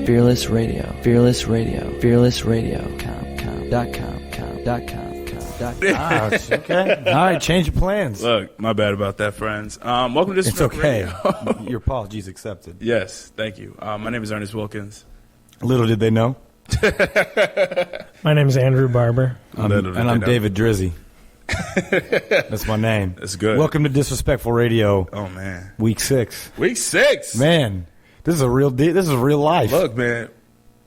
Fearless Radio. Okay. All right, change your plans. Look, my bad about that, friends. Welcome to this. It's okay. Your apologies accepted. Yes, thank you. My name is Ernest Wilkins. Little did they know. My name is Andrew Barber. I'm David Drizzy. That's my name. That's good. Welcome to Disrespectful Radio. Oh man, Week 6. Week 6. Man, this is a real This is real life. Look, man.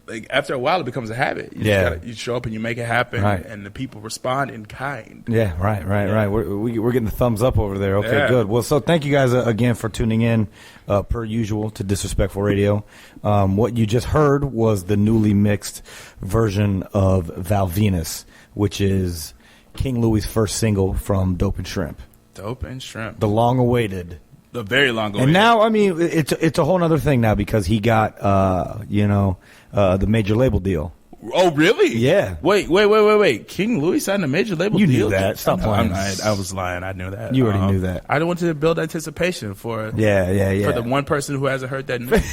Like after a while, it becomes a habit. You show up and you make it happen, right. And the people respond in kind. Yeah, right. We're getting the thumbs up over there. Okay, good. Well, so thank you guys again for tuning in, per usual, to Disrespectful Radio. What you just heard was the newly mixed version of Val Venus, which is King Louie's first single from Dope and Shrimp. Dope and Shrimp. The long-awaited. The very long-awaited. And now, I mean, it's a whole other thing now because he got, the major label deal. Oh, really? Yeah. Wait. King Louie signed a major label deal? You knew that. Stop lying. I was lying. I knew that. You already knew that. I wanted to build anticipation for for the one person who hasn't heard that news.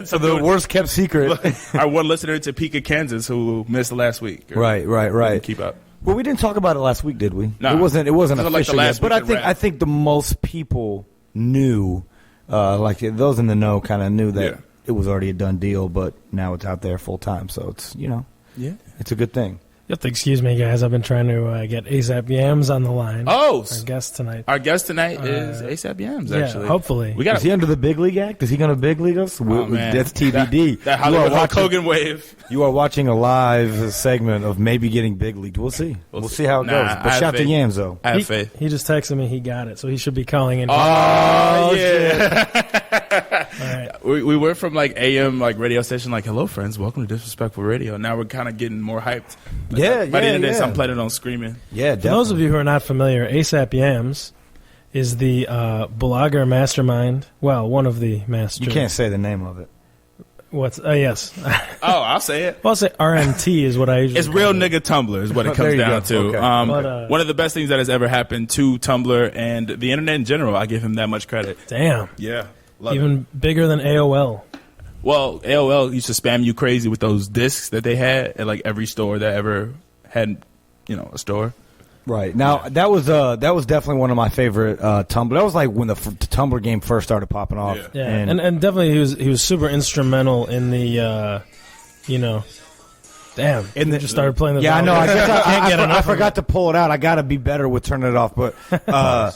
So the worst kept secret. Our one listener in Topeka, Kansas, who missed last week. Right. Keep up. Well, we didn't talk about it last week, did we? No. It wasn't official like the last yet, but I think the most people knew, like those in the know kind of knew that it was already a done deal, but now it's out there full time, so it's, it's a good thing. You have to excuse me, guys. I've been trying to get ASAP Yams on the line. Oh, our guest tonight. Our guest tonight is ASAP Yams. Actually, hopefully. Is he under the big league act? Is he going to big league us? Oh, man. That's TBD. That Hollywood Hulk Hogan wave. You are watching a live segment of maybe getting big leagued. We'll see. We'll see how it goes. But shout to Yams though. I have faith. He just texted me. He got it, so he should be calling in. Oh yeah. All right. We were from like AM radio station hello friends, welcome to Disrespectful Radio. Now we're kind of getting more hyped. By the end of this, I'm planning on screaming. Yeah, definitely. For those of you who are not familiar, ASAP Yams is the blogger mastermind. Well, one of the masters. You can't say the name of it. What's yes? I'll say it. Well, I'll say RMT is what I usually. It's real nigga Tumblr is what it comes down to. Okay. One of the best things that has ever happened to Tumblr and the internet in general. I give him that much credit. Damn. Yeah. Even bigger than AOL. Well, AOL used to spam you crazy with those discs that they had at every store that ever had, a store. Right. Now, that was definitely one of my favorite Tumblr. That was when the Tumblr game first started popping off. Yeah. And definitely he was super instrumental in the, Damn. And just started playing the I know. I guess I forgot to pull it out. I got to be better with turning it off. But the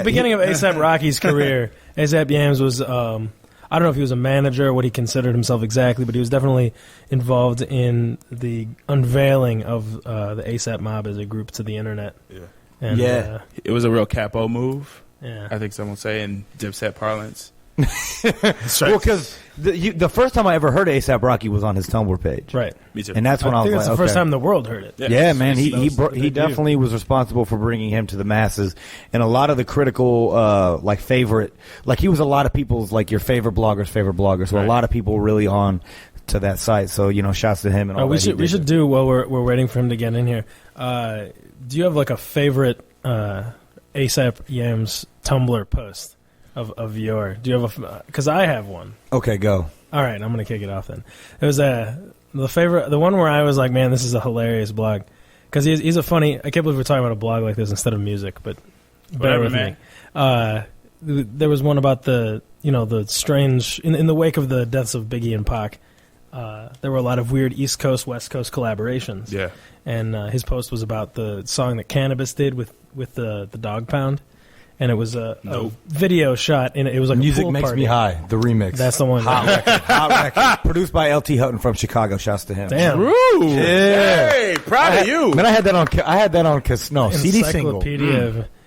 beginning of ASAP Rocky's career, ASAP Yams was, I don't know if he was a manager or what he considered himself exactly, but he was definitely involved in the unveiling of the ASAP mob as a group to the internet. Yeah. And, it was a real capo move. Yeah. I think someone would say in Dipset parlance. Well, because the first time I ever heard ASAP Rocky was on his Tumblr page. Right. Me too. And that's when I was that's the first time the world heard it. Yeah, man. He definitely was responsible for bringing him to the masses. And a lot of the critical, favorite, he was a lot of people's, your favorite blogger's favorite blogger. So a lot of people really on to that site. So, shouts to him and all that. We should do while we're waiting for him to get in here. Do you have a favorite ASAP Yams Tumblr post? Of your, do you have because I have one. Okay, go. All right, I'm gonna kick it off then. It was the one where I was like, man, this is a hilarious blog, because he's a funny. I can't believe we're talking about a blog like this instead of music, but bear with me. There was one about the strange in the wake of the deaths of Biggie and Pac. There were a lot of weird East Coast West Coast collaborations. Yeah, and his post was about the song that Cannabis did with the Dog Pound. And it was a video shot, and it was Music a pool Makes party. Me High, the remix. That's the one. Hot record. Produced by LT Hutton from Chicago. Shouts to him. Damn. True. Yeah. Hey, proud of you. Man, I had that on CD single.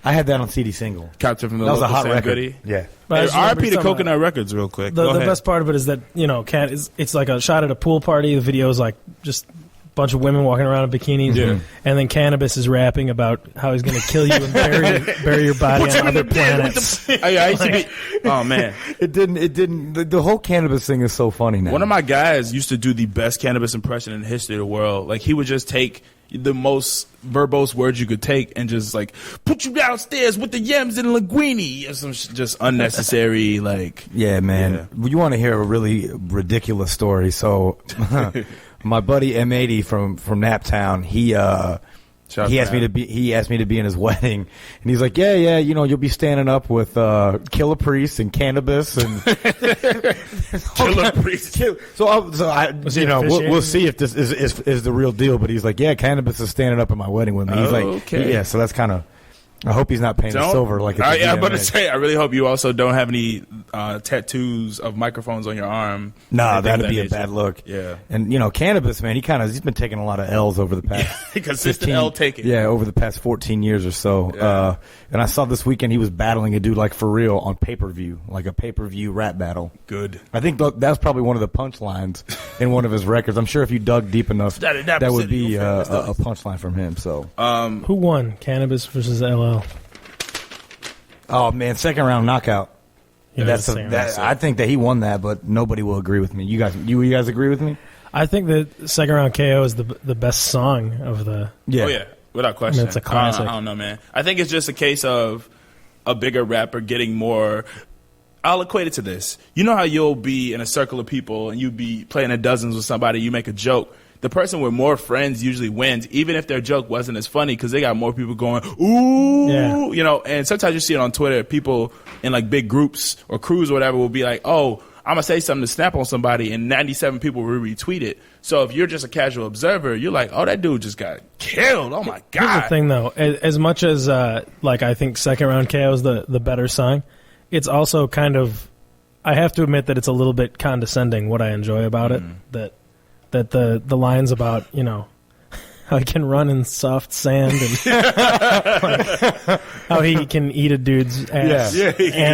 I had that on CD single. Captured from the that was a local hot Sam record. Goody. Yeah. Hey, RIP to Coconut Records real quick. The best part of it is that, it's like a shot at a pool party. The video is just bunch of women walking around in bikinis, and then Cannabis is rapping about how he's going to kill you and bury your body on other planets. I used to be, oh man, it didn't. The whole Cannabis thing is so funny now. One of my guys used to do the best Cannabis impression in the history of the world. He would just take the most verbose words you could take and just like put you downstairs with the yams and linguine or some just unnecessary like. Yeah, man. Yeah. You want to hear a really ridiculous story? So, my buddy M80 from Naptown, he asked me to be in his wedding, and he's like, yeah, you'll be standing up with Killer Priest and Cannabis and Killer Priest. So we'll see if this is the real deal. But he's like, yeah, Cannabis is standing up at my wedding with me. He's like, okay. Yeah. So that's kind of. I hope he's not painted silver like it's I'm about to say, I really hope you also don't have any tattoos of microphones on your arm. Nah, that'd be a bad look. Yeah. And, Cannabis, man, he's been taking a lot of L's over the past. Consistent L taking. Yeah, over the past 14 years or so. Yeah. And I saw this weekend he was battling a dude like for real on pay-per-view, like a pay-per-view rap battle. Good. I think that's probably one of the punchlines in one of his records. I'm sure if you dug deep enough, that would be a punchline from him. So, who won, Cannabis versus LL? Oh man, second round knockout. Yeah, I think that he won that, but nobody will agree with me. You guys agree with me? I think that second round KO is the best song of the. Yeah. Oh yeah, without question. I mean, it's a classic. I don't know, man. I think it's just a case of a bigger rapper getting more. I'll equate it to this. You know how you'll be in a circle of people and you be playing at dozens with somebody, you make a joke. The person with more friends usually wins, even if their joke wasn't as funny, because they got more people going, ooh, and sometimes you see it on Twitter, people in like big groups or crews or whatever will be like, oh, I'm going to say something to snap on somebody, and 97 people will retweet it. So if you're just a casual observer, you're like, oh, that dude just got killed. Oh, my God. Here's the thing, though. As much as, I think second round KO is the better song, it's also kind of, I have to admit that it's a little bit condescending what I enjoy about it, that the lines about, how he can run in soft sand and how he can eat a dude's ass. Yeah.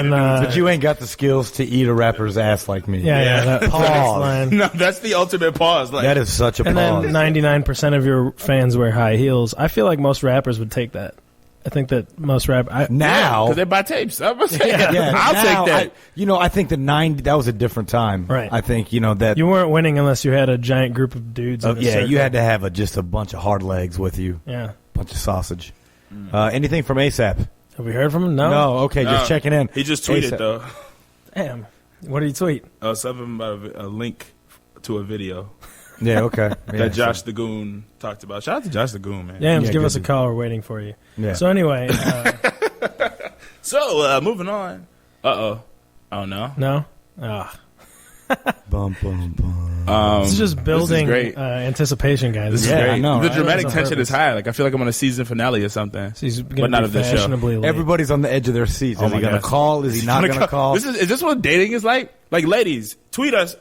But you ain't got the skills to eat a rapper's ass like me. Yeah. That pause line. No, that's the ultimate pause. That is such a pause. And then 99% of your fans wear high heels. I feel like most rappers would take that. I think that most now because they buy tapes. I'm gonna say, I'll take that. I think that was a different time. Right. I think that you weren't winning unless you had a giant group of dudes. You had to have just a bunch of hard legs with you. Yeah, bunch of sausage. Anything from ASAP? Have we heard from him? No. Okay, just checking in. He just tweeted ASAP. though. Damn, what did he tweet? Something about a link to a video. Yeah, okay. That Josh the Goon talked about. Shout out to Josh the Goon, man. Yams, give us a call. We're waiting for you. Yeah. So anyway. Moving on. Uh-oh. Oh, no? No? Bum, bum, bum. This is just building great. Anticipation, guys. This is great. I know. The Right? dramatic tension is high. Like I feel like I'm on a season finale or something. He's but not of this show. fashionably late. Everybody's on the edge of their seats. Is he going to call? Is he not going to call? Is this what dating is like? Like, ladies, tweet us,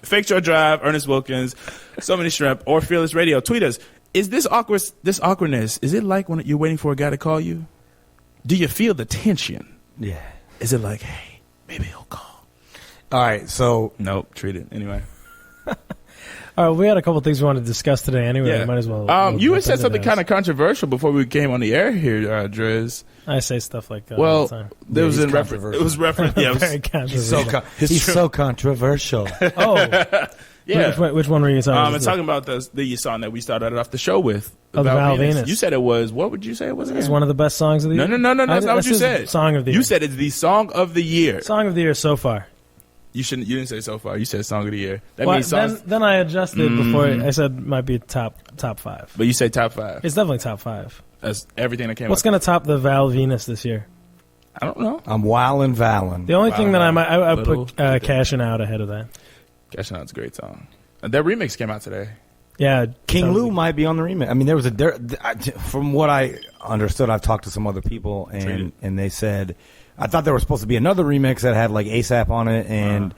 Fake Your Drive, Ernest Wilkins, So Many Shrimp, or Fearless Radio. Tweet us. Is this awkwardness, is it like when you're waiting for a guy to call you? Do you feel the tension? Yeah. Is it like, hey, maybe he'll call? All right, so. Nope, treat it. Anyway. All right, we had a couple things we wanted to discuss today anyway. Yeah. Might as well. You had said something kind of controversial before we came on the air here, Driz. I say stuff like that all the time. There was in reference. It was reference. Yeah, very controversial. He's so controversial. Oh. Yeah. Which one were you talking about? I'm talking about the song that we started off the show with. The Val Venus. You said it was, what would you say it was again? It's one of the best songs of the year. No, that's not what you said. Song of the year. You said it's the song of the year. Song of the year so far. You didn't say so far. You said song of the year. That means songs. Then I adjusted before I said it might be top five. But you say top five. It's definitely top five. That's everything that came What's going to top the Val Venus this year? I don't know. I'm wildin' Valen. The only thing that I put Cashin' Out ahead of that. Cashin' Out's a great song. That remix came out today. Yeah, King Lou might be on the remix. I mean, there was from what I understood, I've talked to some other people, and they said, I thought there was supposed to be another remix that had like ASAP on it and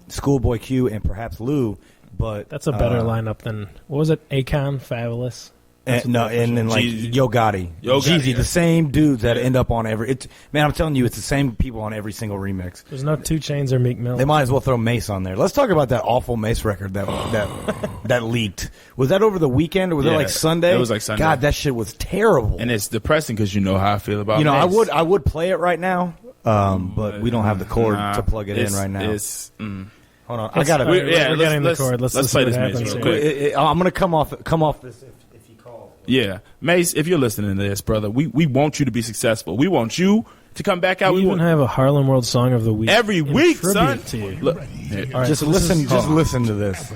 Schoolboy Q and perhaps Lou, but that's a better lineup than what was it? Akon, Fabulous. And then like Jeezy. Yo Gotti, Jeezy, yeah. the same dudes that end up on every. Man, I'm telling you, it's the same people on every single remix. There's no 2 Chainz or Meek Mill. They might as well throw Mace on there. Let's talk about that awful Mace record that leaked. Was that over the weekend or was it like Sunday? It was like Sunday. God, that shit was terrible. And it's depressing because you know how I feel about. Mace. I would play it right now, but we don't have the cord to plug it in right now. Hold on. We're getting the chord. Let's play see this what Mace happens real here. quick. I'm going to come off this if you call. Yeah. Mace, if you're listening to this, brother, we want you to be successful. We want you to come back out. We even have a Harlem World Song of the Week every week, son. To you. Look, All right, just so listen to this.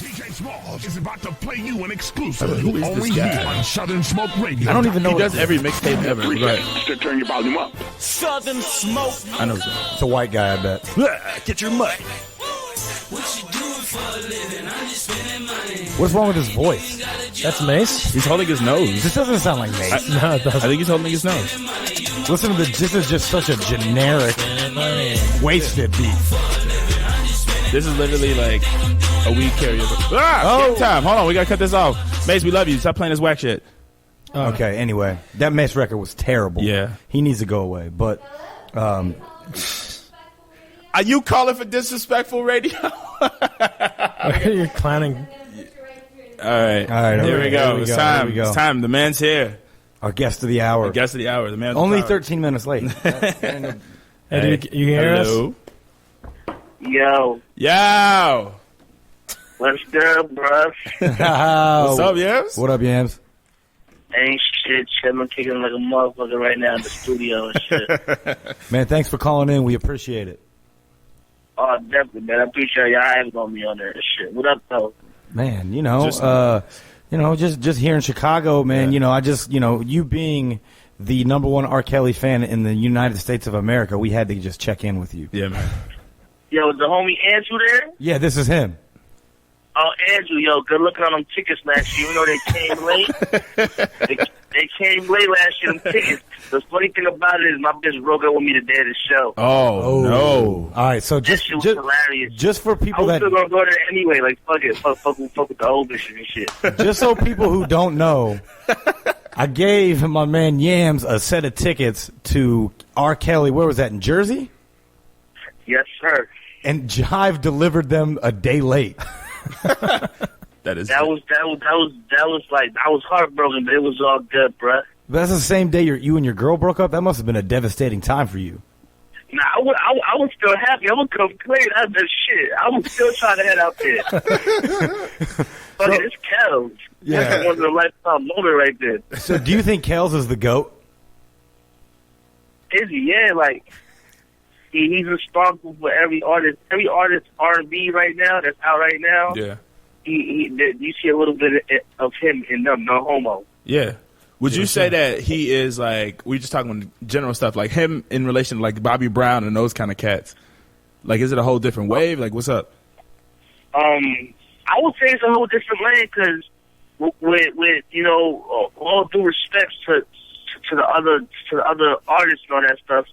DJ Smalls is about to play you an exclusive. Who is this only guy? here on Southern Smoke Radio. I don't even know. He does every mixtape ever. Go ahead. To turn your volume up. Southern Smoke. I know so. It's a white guy, I bet. Get your money. What's wrong with his voice? That's Mace? He's holding his nose. This doesn't sound like Mace. No, it I doesn't. think he's holding his nose. Listen to this is just such a generic, wasted beat. This is literally like a weed karaoke. Game time. Hold on, we gotta cut this off. Mace, we love you. Stop playing this whack shit. Okay, anyway, that Mace record was terrible. Yeah. He needs to go away. But Are you calling for disrespectful radio? You're clowning. All right. Here we go. It's time. It's time. The man's here. Our guest of the hour. Guest of the hour. The man. Only 13 minutes late. Hey, dude, you hear us? Hello. Yo, Yo. what's good, bruh? What's up, Yams? What up, Yams? Ain't shit, chillin', kicking like a motherfucker right now in the studio and shit. Man, thanks for calling in. We appreciate it. Oh, definitely, man. I appreciate y'all having me on there and shit. What up, though? Man, Just- just here in Chicago, man, Yeah. you being the number one R. Kelly fan in the United States of America, we had to just check in with you. Yeah, man. Yo, is the homie Andrew there? Yeah, this is him. Oh, Andrew, yo, good looking on them tickets last year. You know they came late. They came late last year, them tickets. The funny thing about it is my bitch broke up with me the day of the show. Oh, no. All right, so That shit was hilarious. just for I people was that still gonna go there anyway. Like, fuck it. Fuck with the old bitch and shit. just so people who don't know, I gave my man Yams a set of tickets to R. Kelly. Where was that, in Jersey? Yes, sir. And Jive delivered them a day late. That is. That was like, I was heartbroken, but it was all good, bruh. That's the same day you and your girl broke up. That must have been a devastating time for you. Nah, I was still happy. I was complaining. I said, shit. I was still trying to head out there. Fuck it, it's Kels. Yeah. That's one of the lifetime moment right there. So do you think Kels is the GOAT? Is he? Yeah, like, he's responsible for every artist R&B right now that's out right now. Yeah. You see a little bit of him in them, no homo. Yeah. Would you say that he is like, we just talking general stuff, like him in relation to like Bobby Brown and those kind of cats? Like, is it a whole different wave? Like, what's up? I would say it's a whole different lane because with all due respect to the other artists and all that stuff,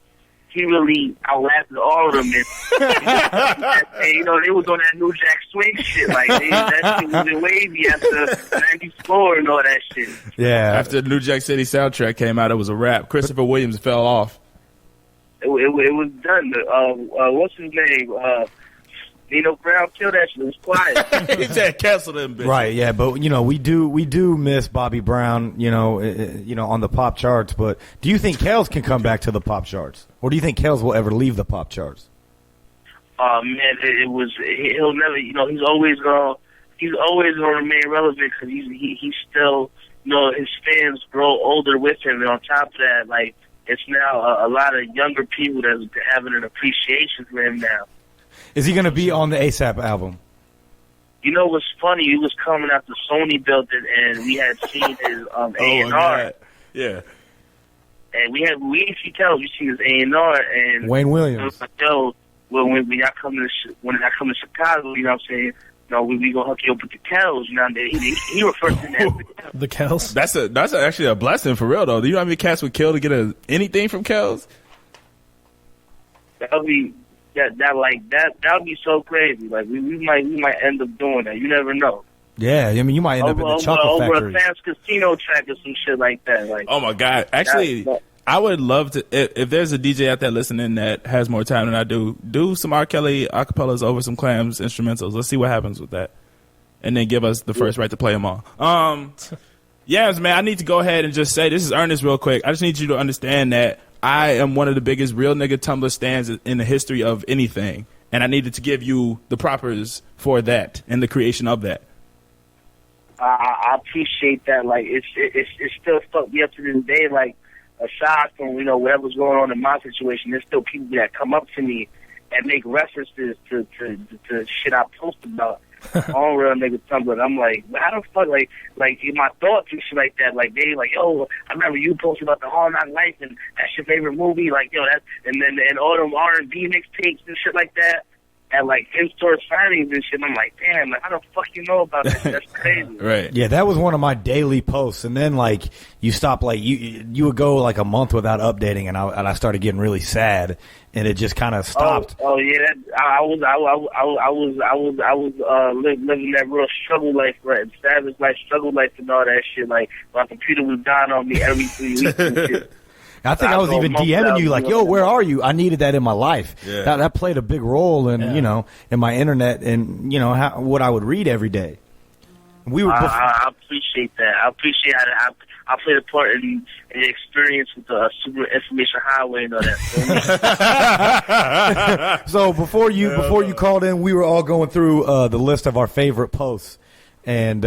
he really outlasted all of them. And they was on that New Jack Swing shit. Like, that shit was in wavy after 94 and all that shit. Yeah. After the New Jack City soundtrack came out, it was a wrap. Christopher Williams fell off. It was done. What's his name? Nino Brown killed that shit. It was quiet. He said cancel them, bitch. Right, yeah, but we do miss Bobby Brown, on the pop charts. But do you think Kels can come back to the pop charts, or do you think Kels will ever leave the pop charts? Man, he'll never. He's always gonna remain relevant because he's still. His fans grow older with him, and on top of that, like, it's now a lot of younger people that's having an appreciation for him now. Is he going to be on the ASAP album? You know what's funny? He was coming out the Sony building, and we had seen his A&R. Yeah. And we didn't see Kels. We see his A&R, and Wayne it Williams. was like, yo, when y'all come to Chicago, you know what I'm saying? We gonna hook you up with the Kels. You know, he refers to that. The Kels? That's actually a blessing for real though. Do you know how many cats would kill to get anything from Kels? That would be be so crazy. Like we might end up doing that. You never know. Yeah, I mean, you might end up in the chocolate over factory. a Sam's Casino track or some shit like that. Like, Oh my God! Actually, I would love to. If there's a DJ out there listening that has more time than I do some R. Kelly acapellas over some Clams instrumentals. Let's see what happens with that, and then give us the first right to play them all. Yes, man. I need to go ahead and just say this is Ernest real quick. I just need you to understand that I am one of the biggest real nigga Tumblr stans in the history of anything. and I needed to give you the propers for that and the creation of that. I appreciate that. Like it's still fucked me up to this day. Like aside from whatever's going on in my situation, there's still people that come up to me and make references to shit I post about on real nigga Tumblr. And I'm like, how the fuck, like in my thoughts and shit like that. Like they like, yo, I remember you posted about the Hard Knock Life and that's your favorite movie. Like yo, that and all them R&B mixtapes and shit like that. At like in-store signings and shit, and I'm like, damn, like, how the fuck you know about that? That's crazy. Right. Yeah, that was one of my daily posts, and then like you stop, like you would go like a month without updating, and I started getting really sad, and it just kind of stopped. Oh yeah, I was living that real struggle life, right? Savage life, struggle life, and all that shit. Like my computer was dying on me every 3 weeks and shit. I think I was even DMing you like, yo, where are you? I needed that in my life. Yeah. That played a big role in, in my internet and, what I would read every day. I appreciate that. I appreciate it. I played a part in the experience with the Super Information Highway and all that. So before you called in, we were all going through the list of our favorite posts. And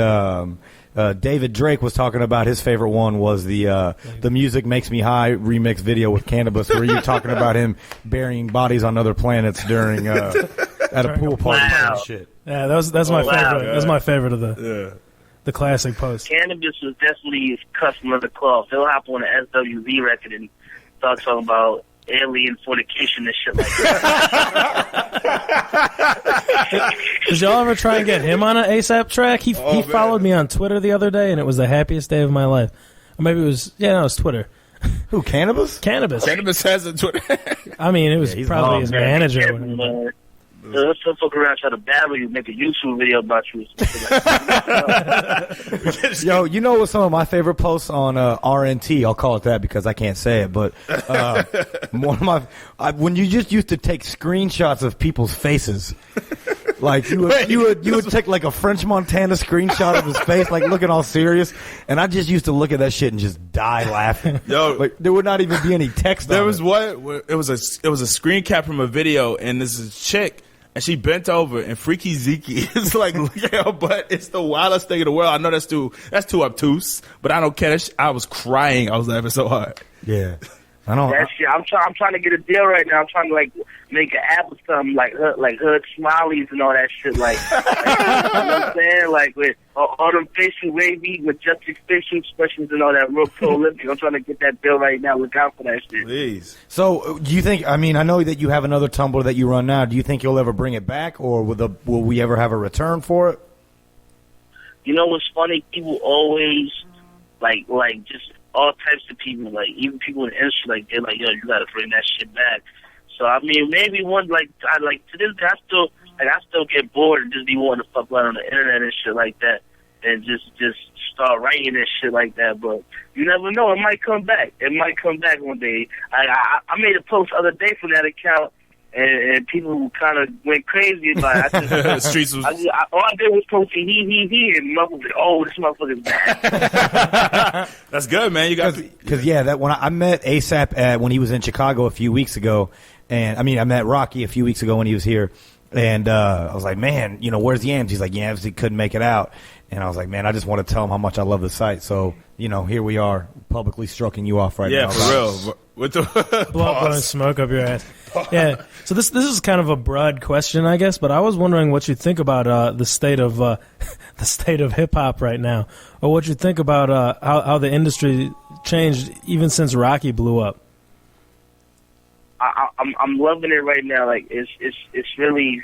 David Drake was talking about his favorite one was the Music Makes Me High remix video with Cannabis, where you're talking about him burying bodies on other planets during at a pool party and shit. Yeah, that's my favorite. That's my favorite of the classic post. Cannabis was definitely his customer of the cloth. He'll hop on an SWV record and start talking about alien fornication and shit like that. Did y'all ever try and get him on an ASAP track? He followed me on Twitter the other day, and it was the happiest day of my life. Or maybe it was, it was Twitter. Who, Cannabis? Cannabis. Cannabis has a Twitter. I mean, it was probably his manager. Let's fuck around, try to battle you, make a YouTube video about you. Yo, you know what some of my favorite posts on RNT, I'll call it that because I can't say it, but one of my when you just used to take screenshots of people's faces. Like you would take like a French Montana screenshot of his face, like looking all serious, and I just used to look at that shit and just die laughing. Yo, like there would not even be any text. There on was it. it was a screen cap from a video, and this is a chick. And she bent over, and Freaky Zeke is like, look at her butt. It's the wildest thing in the world. I know that's too obtuse, but I don't care. I was crying. I was laughing so hard. Yeah. I know. That shit. I'm trying to get a deal right now. I'm trying to like make an app or something like Hood Smileys and all that shit. Like you know what I'm saying? Like with all them facial wavy, majestic facial expressions and all that real prolific. I'm trying to get that deal right now. Look out for that shit. Please. So, do you think? I mean, I know that you have another Tumblr that you run now. Do you think you'll ever bring it back, or will we ever have a return for it? You know what's funny? People always like just all types of people, like even people in the industry, like they're like, yo, you gotta bring that shit back. So I mean, maybe one to this day, I still get bored and just be wanting to fuck around on the internet and shit like that, and just start writing and shit like that. But you never know, it might come back. It might come back one day. I made a post the other day from that account. And people kind of went crazy about it. Streets was... all I did was post he, and motherfuckers like, oh, this motherfucker's bad. That's good, man. You got because that when I met ASAP when he was in Chicago a few weeks ago, and I met Rocky a few weeks ago when he was here, and I was like, man, where's Yams? He's like, Yams, he couldn't make it out, and I was like, man, I just want to tell him how much I love the site. So here we are, publicly stroking you off right now. Yeah, for real. With the blowing smoke up your ass. Yeah. So this is kind of a broad question, I guess, but I was wondering what you think about the state of hip hop right now, or what you think about how the industry changed even since Rocky blew up. I'm loving it right now. Like it's really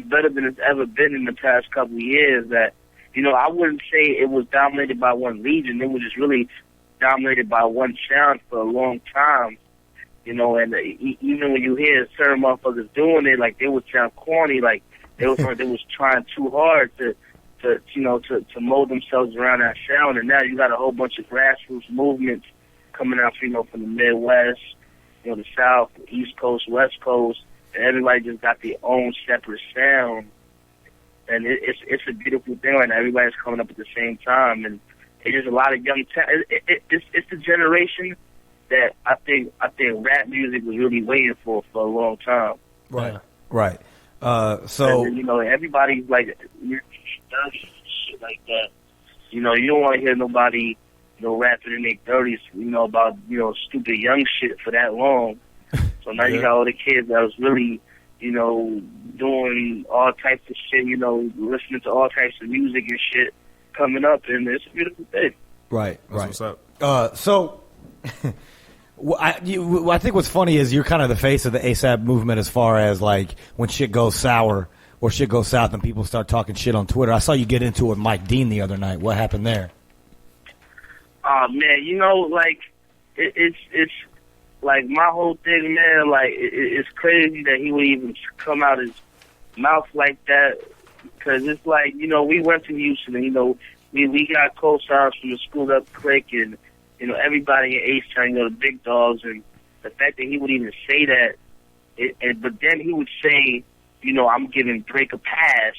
better than it's ever been in the past couple of years. That I wouldn't say it was dominated by one region. It was just really dominated by one sound for a long time. And even when you hear certain motherfuckers doing it, like they would sound corny, like they was trying too hard to mold themselves around that sound. And now you got a whole bunch of grassroots movements coming out, from the Midwest, the South, the East Coast, West Coast, and everybody just got their own separate sound. And it's a beautiful thing right now. Everybody's coming up at the same time, and it's just a lot of young talent. It's the generation that I think rap music was really waiting for a long time. Right. Right. So and, you know, everybody's like, you're shit like that. You know, you don't want to hear nobody, you know, rapping in their 30s, you know, about, you know, stupid young shit for that long. So now you got all the kids that was really, you know, doing all types of shit, you know, listening to all types of music and shit coming up, and it's a beautiful thing. Right, right. That's what's up. I think what's funny is you're kind of the face of the ASAP movement as far as, like, when shit goes sour or shit goes south and people start talking shit on Twitter. I saw you get into it with Mike Dean the other night. What happened there? Man, you know, like, it's like, my whole thing, man, like, it's crazy that he would even come out his mouth like that, because it's like, you know, we went to Houston, and, you know, we got co-stars from the Schooled Up Clique, and, you know, everybody in H-Town, you know, the big dogs, and the fact that he would even say that, but then he would say, you know, I'm giving Drake a pass.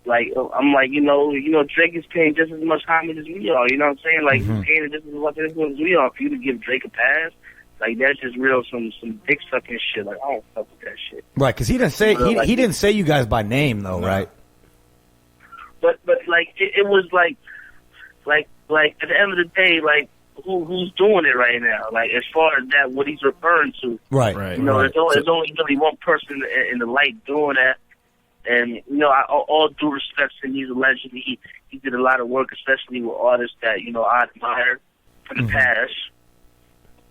Like, I'm like, you know, Drake is paying just as much homage as we are, you know what I'm saying? Like, he's paying just as much as we are. For you to give Drake a pass, like, that's just real some dick sucking shit. Like, I don't fuck with that shit. Right, because he didn't say he didn't say you guys by name though, right? But like it was like at the end of the day, like who's doing it right now? Like as far as that, what he's referring to, right? You know, there's only really one person in the light doing that, and you know, all due respect to him, he's a legend. He did a lot of work, especially with artists that you know I admire from the past.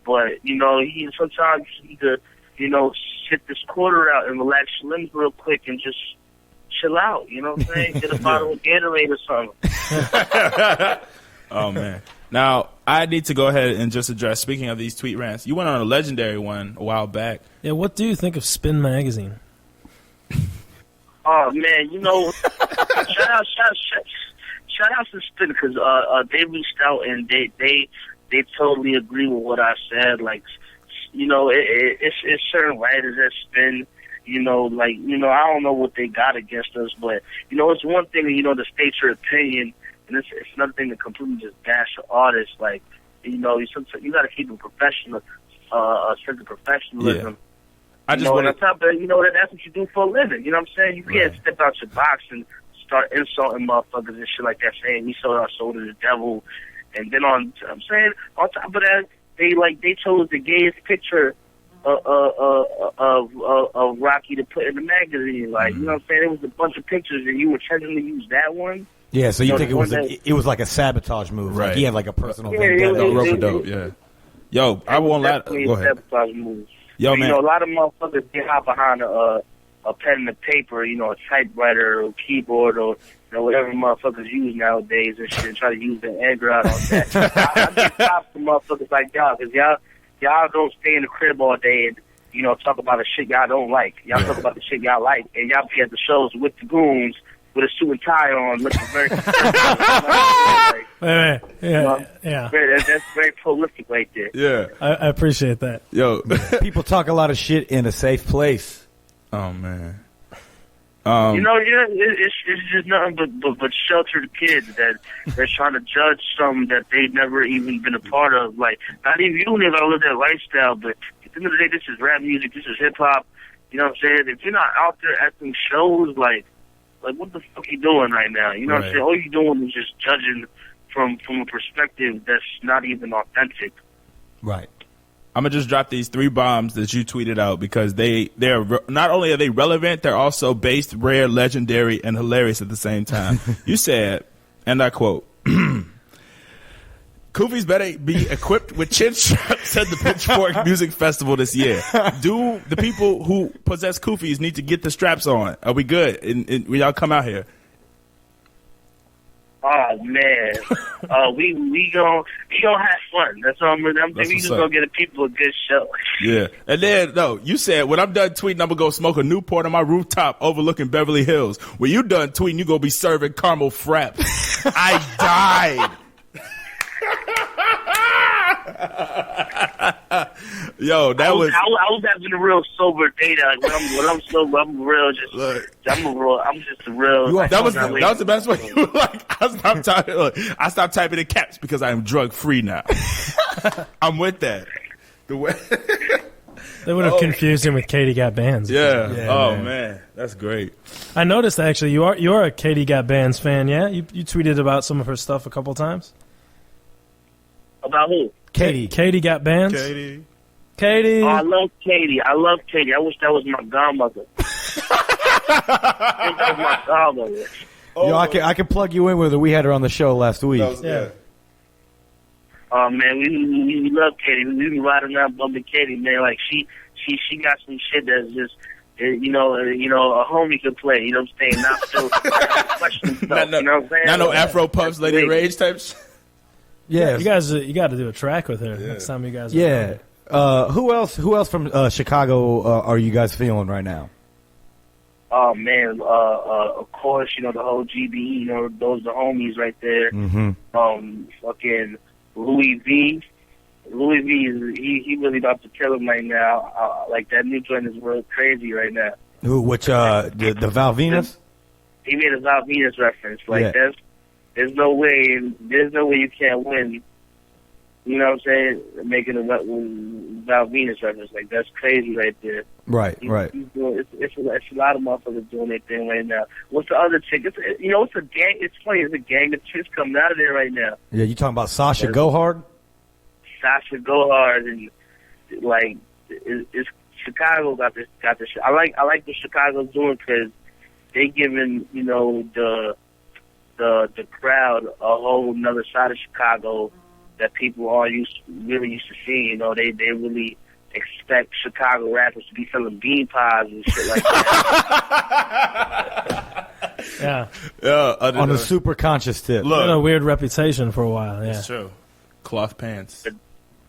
But you know, he sometimes he could you know sit this quarter out and relax your limbs real quick and just chill out, you know what I'm saying? Get a bottle of Gatorade or something. Oh, man. Now, I need to go ahead and just address, speaking of these tweet rants, you went on a legendary one a while back. Yeah, what do you think of Spin Magazine? Oh, man, you know, shout out to Spin, because they reached out and they totally agree with what I said. Like, you know, it's certain writers that Spin, you know, like, you know, I don't know what they got against us, but, you know, it's one thing, you know, to state your opinion, and it's another thing to completely just bash an artist. Like, you know, you got to keep a professional, a sense of professionalism. Yeah. I just want to, on top of that, you know, that's what you do for a living. You know what I'm saying? You can't step out your box and start insulting motherfuckers and shit like that, saying we sold our soul to the devil. And then on top of that, they chose the gayest picture of Rocky to put in the magazine. Like, you know what I'm saying? It was a bunch of pictures, and you were trying to use that one. Yeah, so you think it was like a sabotage move, right? Like he had like a personal vendetta. Yeah. Yo, I won't lie. Go ahead. Sabotage move. Yo, man. You know, a lot of motherfuckers get out behind a pen and paper, you know, a typewriter or keyboard or you know, whatever motherfuckers use nowadays and shit, and try to use their anger out on that. I get props to motherfuckers like y'all, because y'all don't stay in the crib all day and, you know, talk about the shit y'all don't like. Y'all talk about the shit y'all like, and y'all be at the shows with the goons with a suit and tie on, looking very yeah. That's very prolific right there. Yeah. I appreciate that. Yo. People talk a lot of shit in a safe place. Oh, man. You know, it's just nothing but sheltered kids that they're trying to judge something that they've never even been a part of. Like, not even you don't even live that lifestyle, but at the end of the day, this is rap music, this is hip hop. You know what I'm saying? If you're not out there at them shows, like what the fuck you doing right now? You know what I'm saying? All you doing is just judging from a perspective that's not even authentic. Right. I'm gonna just drop these 3 bombs that you tweeted out because they're not only are they relevant, they're also based, rare, legendary, and hilarious at the same time. You said, and I quote, "Koofies better be equipped with chin straps at the Pitchfork Music Festival this year. Do the people who possess koofies need to get the straps on? Are we good? And when y'all come out here?" Oh man, we gonna have fun. That's all. We just gonna get the people a good show. Yeah, and then you said when I'm done tweeting, I'm gonna go smoke a Newport on my rooftop overlooking Beverly Hills. When you done tweeting, you gonna be serving caramel frappe. I died. Yo, I was having a real sober day. Like when I'm sober, I'm real. I'm just a real. That was the best way. You were like, I stopped typing in caps because I am drug free now. I'm with that. The way. They would have confused him with Katie Got Bands. Yeah. Oh man, that's great. I noticed actually you're a Katie Got Bands fan. Yeah, you tweeted about some of her stuff a couple times. About who? Katie Got Bands. Katie. Oh, I love Katie. I wish that was my godmother. That was my godmother. Yo, I can plug you in with her. We had her on the show last week. Yeah. Oh man, we love Katie. We be riding around bumping Katie, man. Like she got some shit that's just you know a homie could play. You know what I'm saying? Not still questioning stuff. You know what I'm saying? Not no Afro Puffs, Lady Rage types. Yeah, you got to do a track with her next time you guys. Yeah. Who else from Chicago are you guys feeling right now? Oh man, of course, the whole GBE, those are the homies right there. Mm-hmm. Fucking Louis V is he really about to kill him right now. Like that new joint is real crazy right now. Who? Which? The Val Venus? He made a Val Venus reference. Like there's no way you can't win. You know what I'm saying? Making a Val Venus reference, like that's crazy right there. Right. He's doing, it's a lot of motherfuckers doing their thing right now. What's the other chick? It's a gang. It's funny. It's a gang of chicks coming out of there right now. Yeah, you talking about Sasha Gohard? Sasha Gohard and like it's Chicago got this. I like what Chicago's doing because they giving the crowd a whole another side of Chicago that people are really used to seeing. They really expect Chicago rappers to be selling bean pies and shit like that. On a super conscious tip. Look, had a weird reputation for a while. Yeah, it's true. Cloth pants. But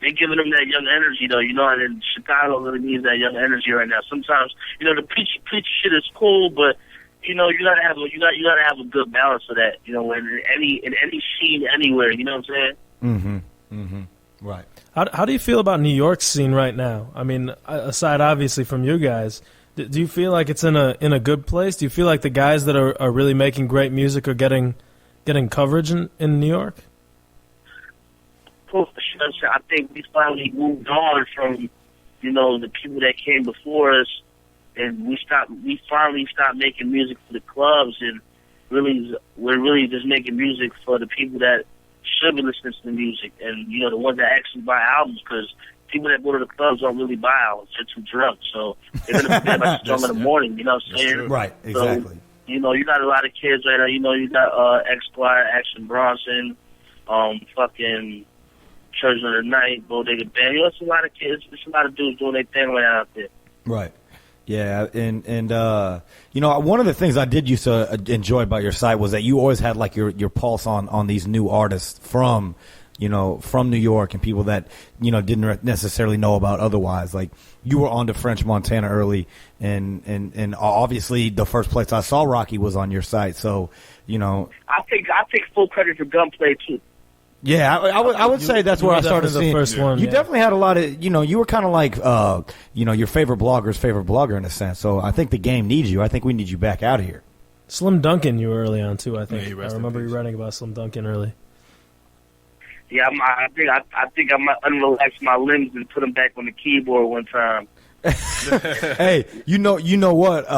they're giving them that young energy, though. And Chicago really needs that young energy right now. Sometimes, the preach shit is cool, but you gotta have a good balance of that. In any scene, anywhere. You know what I'm saying? Right. How do you feel about New York's scene right now? I mean, aside obviously from you guys, do you feel like it's in a good place? Do you feel like the guys that are really making great music are getting coverage in New York? I think we finally moved on from the people that came before us, and we finally stopped making music for the clubs, and we're really just making music for the people that should be listening to the music, and the ones that actually buy albums, because people that go to the clubs don't really buy albums; they're too drunk, so they're gonna forget about the song in the morning. You know what I'm saying? Right, exactly. So, you got a lot of kids right now. You got Esquire, Action Bronson, fucking Church of the Night, Bodega Band. It's a lot of kids. It's a lot of dudes doing their thing right out there. Right. Yeah, and one of the things I did used to enjoy about your site was that you always had like your pulse on these new artists from New York and people that didn't necessarily know about otherwise. Like you were on to French Montana early, and obviously the first place I saw Rocky was on your site. So I take full credit for Gunplay too. Yeah, I would say that's where I started seeing. The first one, you definitely had a lot of, you were kind of like, your favorite blogger's favorite blogger in a sense. So I think the game needs you. I think we need you back out of here. Slim Duncan, you were early on too. I think I remember you writing about Slim Duncan early. Yeah, I think I might unrelax my limbs and put them back on the keyboard one time. Hey, you know what?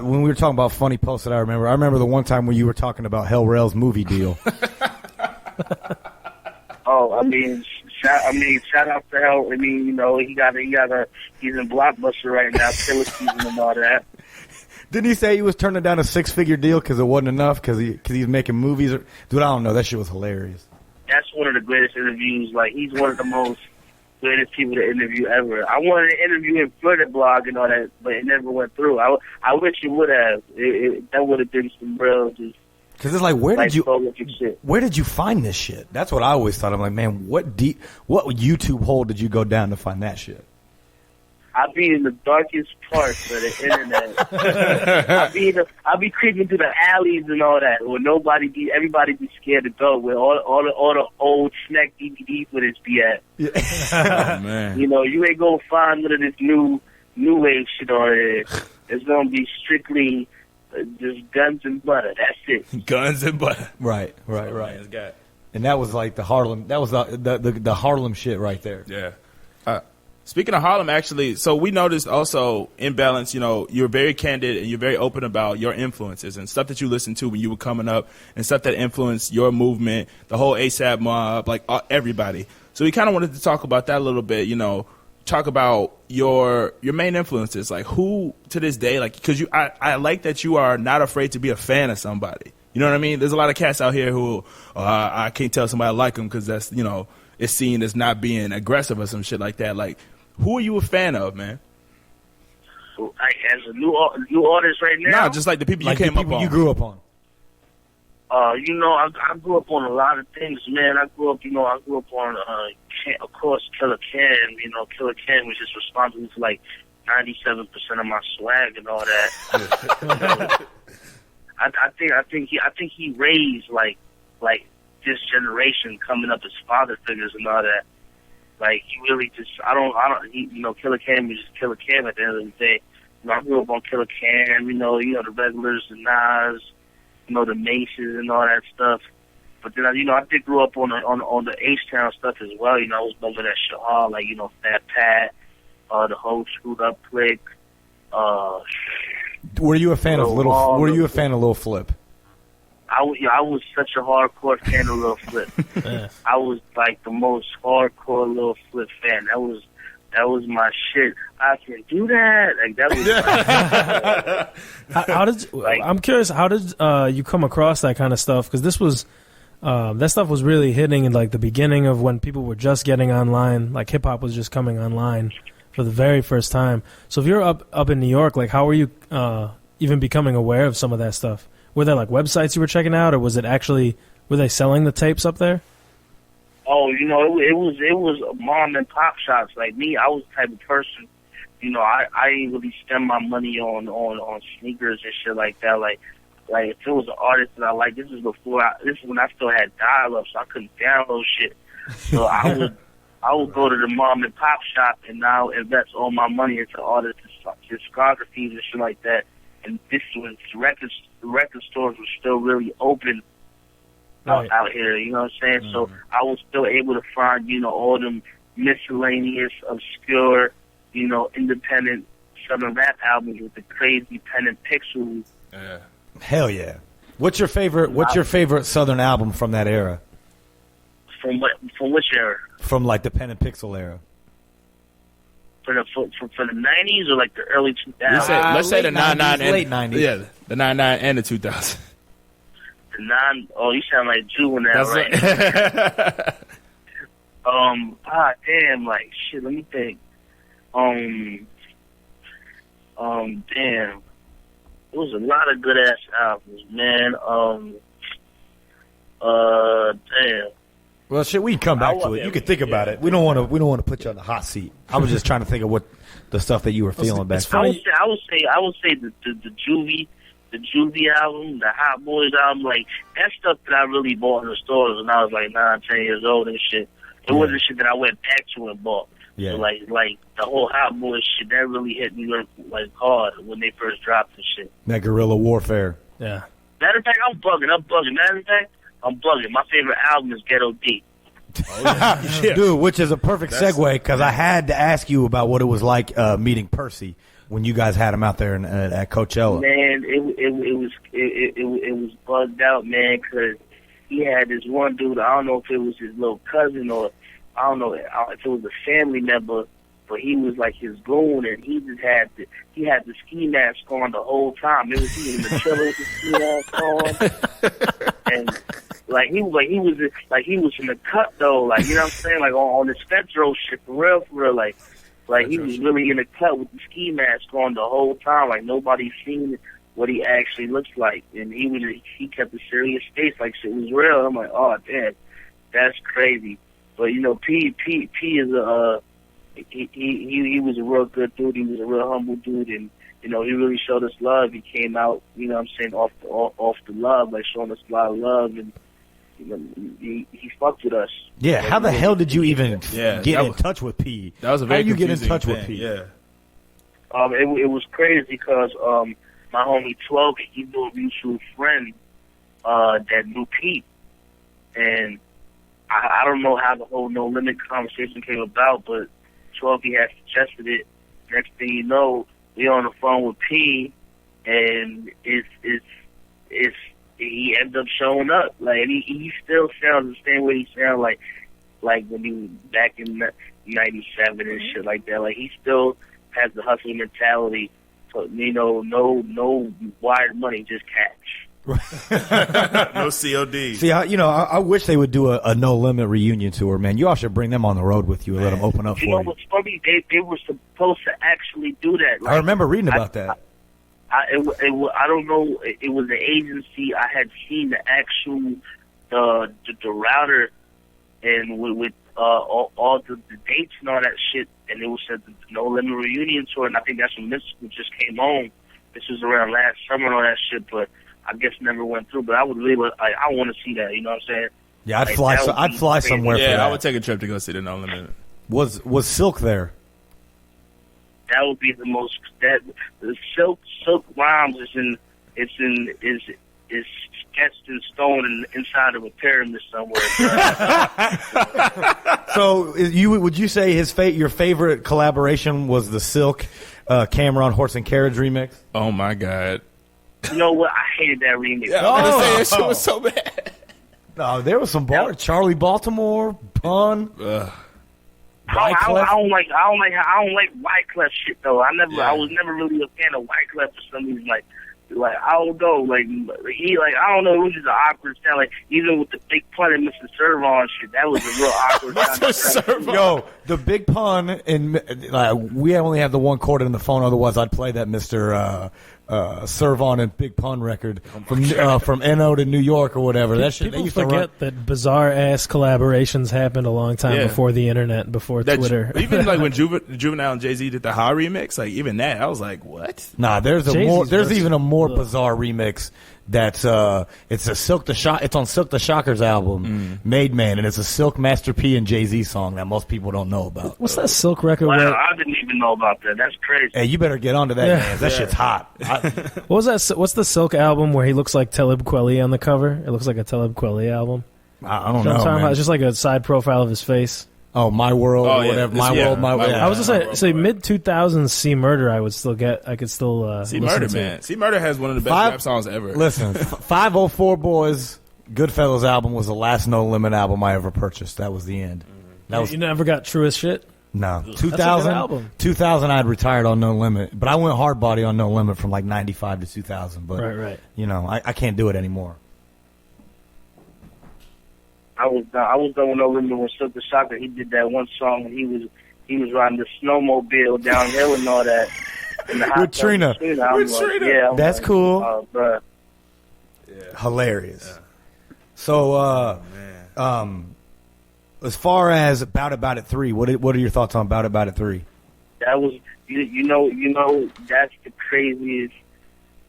When we were talking about funny posts that I remember the one time when you were talking about Hell Rail's movie deal. Shout out to Hell. He's in Blockbuster right now, killer season and all that. Didn't he say he was turning down a 6-figure deal because it wasn't enough because he's making movies? Dude, I don't know. That shit was hilarious. That's one of the greatest interviews. Like, he's one of the most greatest people to interview ever. I wanted to interview him for the blog and all that, but it never went through. I wish it would have. That would have been some real just. Because it's like, where did you find this shit? That's what I always thought. I'm like, man, what YouTube hole did you go down to find that shit? I be in the darkest parts of the internet. I be creeping through the alleys and all that, where everybody be scared to go, where all the old snack DVD footage be at. Yeah. Oh, man. You ain't gonna find none of this new wave shit on there. It's gonna be strictly. Just guns and butter. That's it. Guns and butter. Right. And that was like the Harlem. That was the Harlem shit right there. Yeah. Speaking of Harlem, actually, so we noticed also in Balance, you know, you're very candid and you're very open about your influences and stuff that you listened to when you were coming up and stuff that influenced your movement, the whole ASAP mob, like everybody. So we kind of wanted to talk about that a little bit, you know, talk about your main influences, like who to this day, like, because I like that you are not afraid to be a fan of somebody. You know what I mean? There's a lot of cats out here who I can't tell somebody I like them because that's, you know, it's seen as not being aggressive or some shit like that. Like, who are you a fan of, man? So, as a new artist right now? Nah, just like the people Like you came the up people on. you grew up on. You know, I grew up on a lot of things, man. I grew up on, of course, Killer Cam. You know, Killer Cam was just responsible for like 97% of my swag and all that. I think he raised like this generation coming up as father figures and all that. Like, he really just, you know, Killer Cam was just Killer Cam at the end of the day. You know, I grew up on Killer Cam, you know, the regulars, the Nas, you know, the Maces and all that stuff. But then, you know, I did grow up on the H-Town stuff as well. You know, I was bumping that shit hard, like, you know, Fat Pat, the whole Screwed Up Clique. Were you a fan of Lil Flip? I was such a hardcore fan of Lil Flip. Yeah. I was like the most hardcore Lil Flip fan. That was my shit. I can do that. Like, that was. How did I'm curious? How did you come across that kind of stuff? Because this was that stuff was really hitting in like the beginning of when people were just getting online. Like, hip hop was just coming online for the very first time. So if you're up in New York, like, how were you even becoming aware of some of that stuff? Were there like websites you were checking out, or was it actually, were they selling the tapes up there? Oh, you know, it was mom and pop shops. Like me, I was the type of person, you know, I didn't really spend my money on sneakers and shit like that. Like if it was an artist that I liked, this is when I still had dial-up, so I couldn't download shit. So I would go to the mom and pop shop and now invest all my money into artists' discographies and shit like that. And this was record stores were still really open out here, you know what I'm saying? Mm-hmm. So I was still able to find, you know, all them miscellaneous, obscure, you know, independent Southern rap albums with the crazy pen and pixels. Yeah. Hell yeah! What's your favorite Southern album from that era? From which era? From like the pen and pixel era. For the 90s or like the early 2000s? Let's say the 99 and late 90s. Yeah, the 99 and the 2000s. Oh, you sound like Juvenile right now. Damn, like, shit, let me think. Damn. There was a lot of good ass albums, man. Damn. Well, shit, we can come back to it. You can think about it. We don't want to put you on the hot seat. I was just trying to think of what the stuff that you were feeling back then. I would say the Juvie album, the Hot Boys album, like that stuff that I really bought in the stores when I was like 9, 10 years old and shit. It wasn't shit that I went back to and bought. Yeah. So like the whole Hot Boys shit, that really hit me like hard when they first dropped the shit. That guerrilla warfare. Yeah. Matter of fact, I'm bugging. Matter of fact, I'm bugging. My favorite album is Ghetto D. Oh, yeah. Dude, which is a perfect segue because I had to ask you about what it was like meeting Percy when you guys had him out there at Coachella. Man, it was bugged out, man, because he had this one dude. I don't know if it was his little cousin or I don't know if it was a family member, but he was like his goon, and he just had the ski mask on the whole time. It was he in the chiller with the ski mask on, and he was in the cut though, like, you know what I'm saying, like on this Fetro shit for real, like he was really in the cut with the ski mask on the whole time, like nobody seen what he actually looks like, and he kept a serious face, like shit was real. I'm like, oh damn, that's crazy. But you know, P is he was a real good dude. He was a real humble dude, and you know, he really showed us love. He came out, you know what I'm saying, off the love, like showing us a lot of love, and you know, he fucked with us. Yeah, how the hell did you even get in touch with P? That was a very confusing thing. How you get in touch with P? Yeah. It was crazy because my homie 12, he knew a mutual friend that knew P, and I don't know how the whole No Limit conversation came about, but 12, he had suggested it. Next thing you know, we on the phone with P, and he ended up showing up. Like, and he still sounds the same way he sounded like when he was back in '97 and shit like that. Like, he still has the hustle mentality. So, no wired money, just cash. No COD. See, I wish they would do a No Limit reunion tour, man. You all should bring them on the road with you and let them open up for you. You know what's funny? They were supposed to actually do that. Like, I remember reading about that. I don't know. It was an agency. I had seen the actual the router and with all the dates and all that shit, and it was said the No Limit reunion tour, and I think that's when Mystical just came on. This was around last summer and all that shit, but I guess never went through. But I would really, I want to see that. You know what I'm saying? Yeah, I'd fly. I'd fly somewhere. Yeah, for that. I would take a trip to go see the No Limit. Was Silk there? That would be the most. That the Silk Rhymes is sketched in stone inside of a pyramid somewhere. So, would you say your favorite collaboration was the Silk Cameron Horse and Carriage remix? Oh my God! You know what? I hated that remix. Yeah, I was gonna say that shit was so bad. No, there was some bars. Charlie Baltimore, Pun. I don't like Wyclef shit though. I was never really a fan of Wyclef for some reason. Like I don't know, I don't know. It was just an awkward sound. Like even with the Big Pun and Mr. Servon shit, that was a real awkward sound. Yo, the Big Pun and we only have the one chord in the phone. Otherwise, I'd play that Mr. Servon and Big Pun record from NO to New York or whatever. That shit. People forget that bizarre ass collaborations happened a long time before the internet, before Twitter. Even like when Juvenile and Jay-Z did the Ha remix, like even that, I was like, what? Nah, there's even a more bizarre remix. That's it's a Silk the Shock. It's on Silk the Shocker's album, Made Man, and it's a Silk Master P and Jay-Z song that most people don't know about. What's that Silk record? Wow, I didn't even know about that. That's crazy. Hey, you better get onto that, man. That shit's hot. What was that? What's the Silk album where he looks like Talib Kweli on the cover? It looks like a Talib Kweli album. I don't know. Man. It's just like a side profile of his face. Oh, My World or whatever. My World, My World. I was just say mid 2000s C Murder. I could still C Murder, man. C Murder has one of the best rap songs ever. Listen, 504 Boys, Goodfellas album was the last No Limit album I ever purchased. That was the end. You never got Truest Shit? No. That's a good album. 2000 I'd retired on No Limit, but I went hard body on No Limit from like 95 to 2000. But right. I can't do it anymore. I was done with No Limit when Silk the Shocker. He did that one song when he was riding the snowmobile downhill and all that. With Trina. Yeah, that's cool. Bruh. Yeah. Hilarious. Yeah. So, as far as About It 3, what are your thoughts on About It 3? That was you know that's the craziest.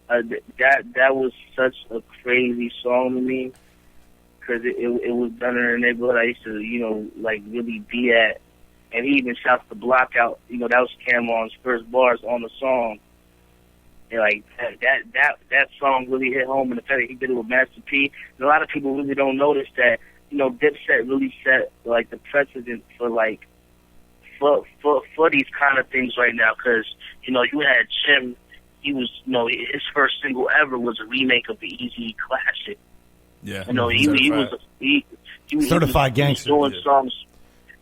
That was such a crazy song to me. Because it was done in a neighborhood I used to, really be at. And he even shouts the block out. That was Cameron's first bars on the song. And that song really hit home, and the fact that he did it with Master P. And a lot of people really don't notice that, Dipset really set the precedent for for these kind of things right now. Because you had Jim. He was his first single ever was a remake of the Easy classic. Yeah, he was Certified Gangster. Doing songs.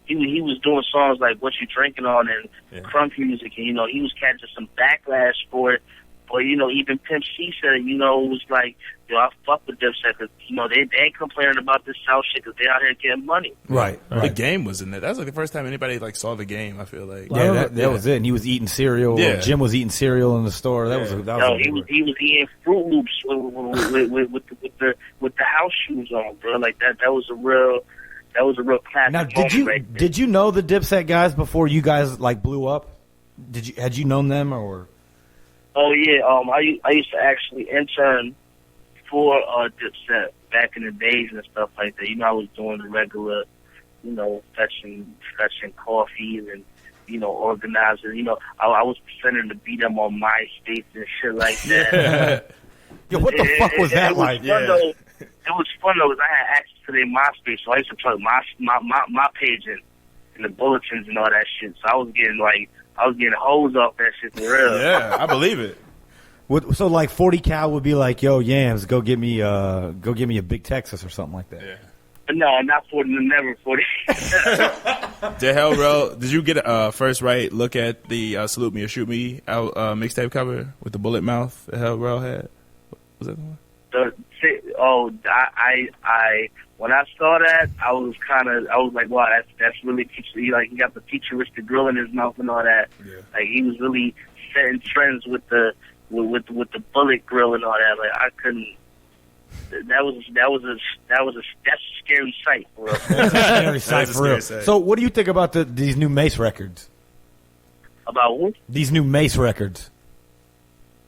He was doing songs like "What You Drinking On" and crunk music, and he was catching some backlash for it. But even Pimp C said it. It was like, I fuck with Dipset because they ain't complaining about this South shit because they out here getting money. Right. The Game was in it. That was the first time anybody saw The Game. I feel like that was it. And he was eating cereal. Yeah. Jim was eating cereal in the store. That was he was eating Fruit Loops with the house shoes on, bro. Like that was a real classic. Now, did you know the Dipset guys before you guys blew up? Had you known them or? Oh yeah, I used to actually intern for Dipset back in the days and stuff like that. I was doing the regular, fetching coffees and organizing. I was pretending to beat them on MySpace and shit like that. Yo, what the fuck was that like? It was fun though because I had access to their MySpace, so I used to plug my page in. in the bulletins and all that shit. So I was getting hoes off that shit for real. Yeah, I believe it. So like 40 cal would be like, yo, Yams, go get me a big Texas or something like that. Yeah. No, not 40, never 40. Did Hell Rel, did you get a first right look at the Salute Me or Shoot Me mixtape cover with the bullet mouth that Hell Rel had? Was that the one? I when I saw that, I was like, wow, that's really he got the futuristic grill in his mouth and all that. Yeah. Like he was really setting trends with the bullet grill and all that. Like I couldn't. That's a scary sight for us. That's a scary sight for real. So what do you think about these new Mace records? About what? These new Mace records.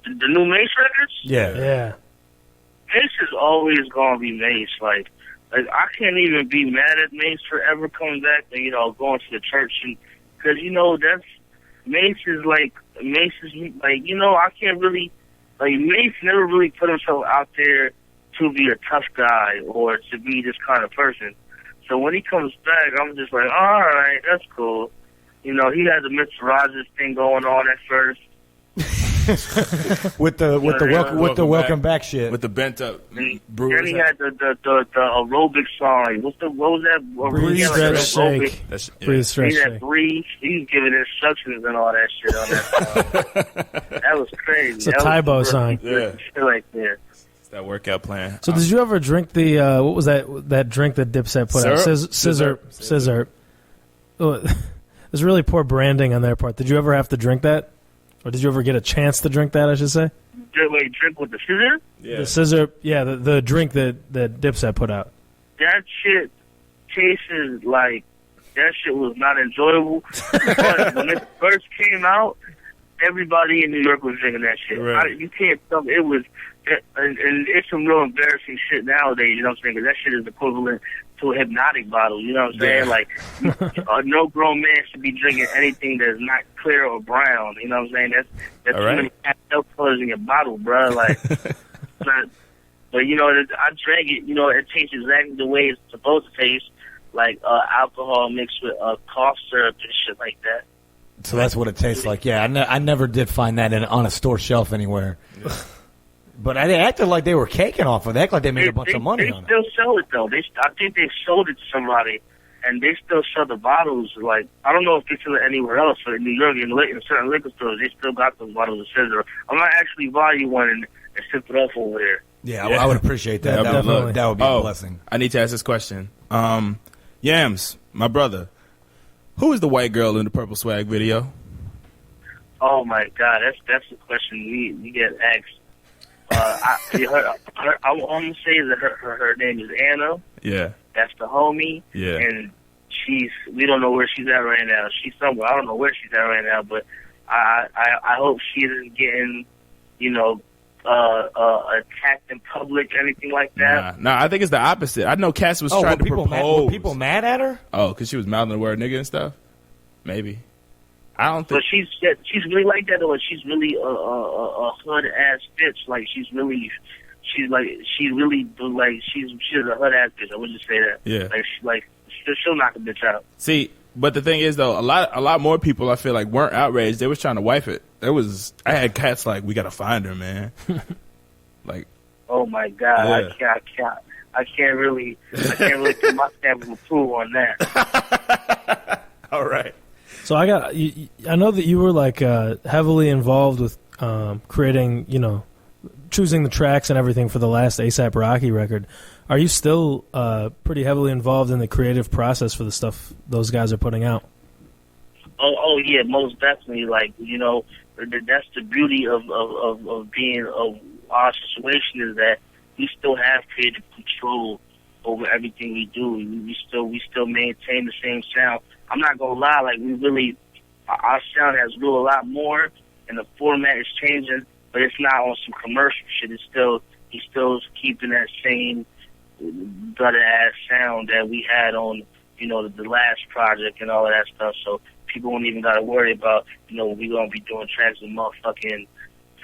The new Mace records? Yeah. Mace is always gonna be Mace. Like I can't even be mad at Mace for ever coming back and going to the church because that's Mace is like I can't really Mace never really put himself out there to be a tough guy or to be this kind of person. So when he comes back, I'm just like, all right, that's cool. He had the Mr. Rogers thing going on at first. with the welcome back shit, with the bent up Brewers. Then he had the aerobic song. What was that? Breathe, stretch, shake. Breathe, stretch, shake. Breathe. He was giving instructions and all that shit on that song. That was crazy. It's a Tybo song. Yeah, shit like that. It's that workout plan. So did you ever drink the what was that drink that Dipset put out? Scissor. Oh, there's really poor branding on their part. Did you ever have to drink that? Or did you ever get a chance to drink that, I should say? Wait, drink with the scissor? Yeah. The scissor, yeah, the drink that Dipset put out. That shit tasted like, that shit was not enjoyable. But when it first came out, everybody in New York was drinking that shit. Right. You can't tell me. It was, and it's some real embarrassing shit nowadays, you know what I'm saying? Because that shit is equivalent to a hypnotic bottle, you know what I'm saying? Yeah. Like, no grown man should be drinking anything that's not clear or brown, you know what I'm saying? That's too many pastel colors in your bottle, bro. Like, but I drank it, it tastes exactly the way it's supposed to taste, like alcohol mixed with cough syrup and shit like that. So that's what it tastes like. Yeah, I never did find that on a store shelf anywhere. Yeah. But they acted like they were caking off of it. They act like they made a bunch of money on it. They still sell it, though. I think they sold it to somebody, and they still sell the bottles. Like, I don't know if they sell it anywhere else, but in New York, in certain liquor stores, they still got those bottles of scissor. I might actually buy you one and sip it off over there. Yeah, I would appreciate that. That would be a blessing. I need to ask this question. Yams, my brother, who is the white girl in the Purple Swag video? Oh, my God. That's the question we get asked. I'm going to say that her name is Anna. Yeah. That's the homie. Yeah. And we don't know where she's at right now. She's somewhere. I don't know where she's at right now, but I hope she isn't getting, attacked in public, anything like that. Nah, I think it's the opposite. I know Cass was trying to propose. Were people mad at her? Oh, because she was mouthing the word nigga and stuff? Maybe. I don't think. But she's really like that, or she's really a hood ass bitch. Like she's a hood ass bitch. I would just say that. Yeah. She'll knock a bitch out. See, but the thing is though, a lot more people I feel like weren't outraged. They was trying to wipe it. I had cats like, we gotta find her, man. Like. Oh my God! Yeah. I can't really put my stamp of approval on that. All right. So I know that you were like heavily involved with creating, choosing the tracks and everything for the last ASAP Rocky record. Are you still pretty heavily involved in the creative process for the stuff those guys are putting out? Oh yeah, most definitely. Like that's the beauty of being our situation is that we still have creative control over everything we do. We still maintain the same sound. I'm not gonna lie, like our sound has grew a lot more, and the format is changing, but it's not on some commercial shit. He's still keeping that same gutter ass sound that we had on, the last project and all of that stuff. So people won't even gotta worry about, we gonna be doing tracks with motherfucking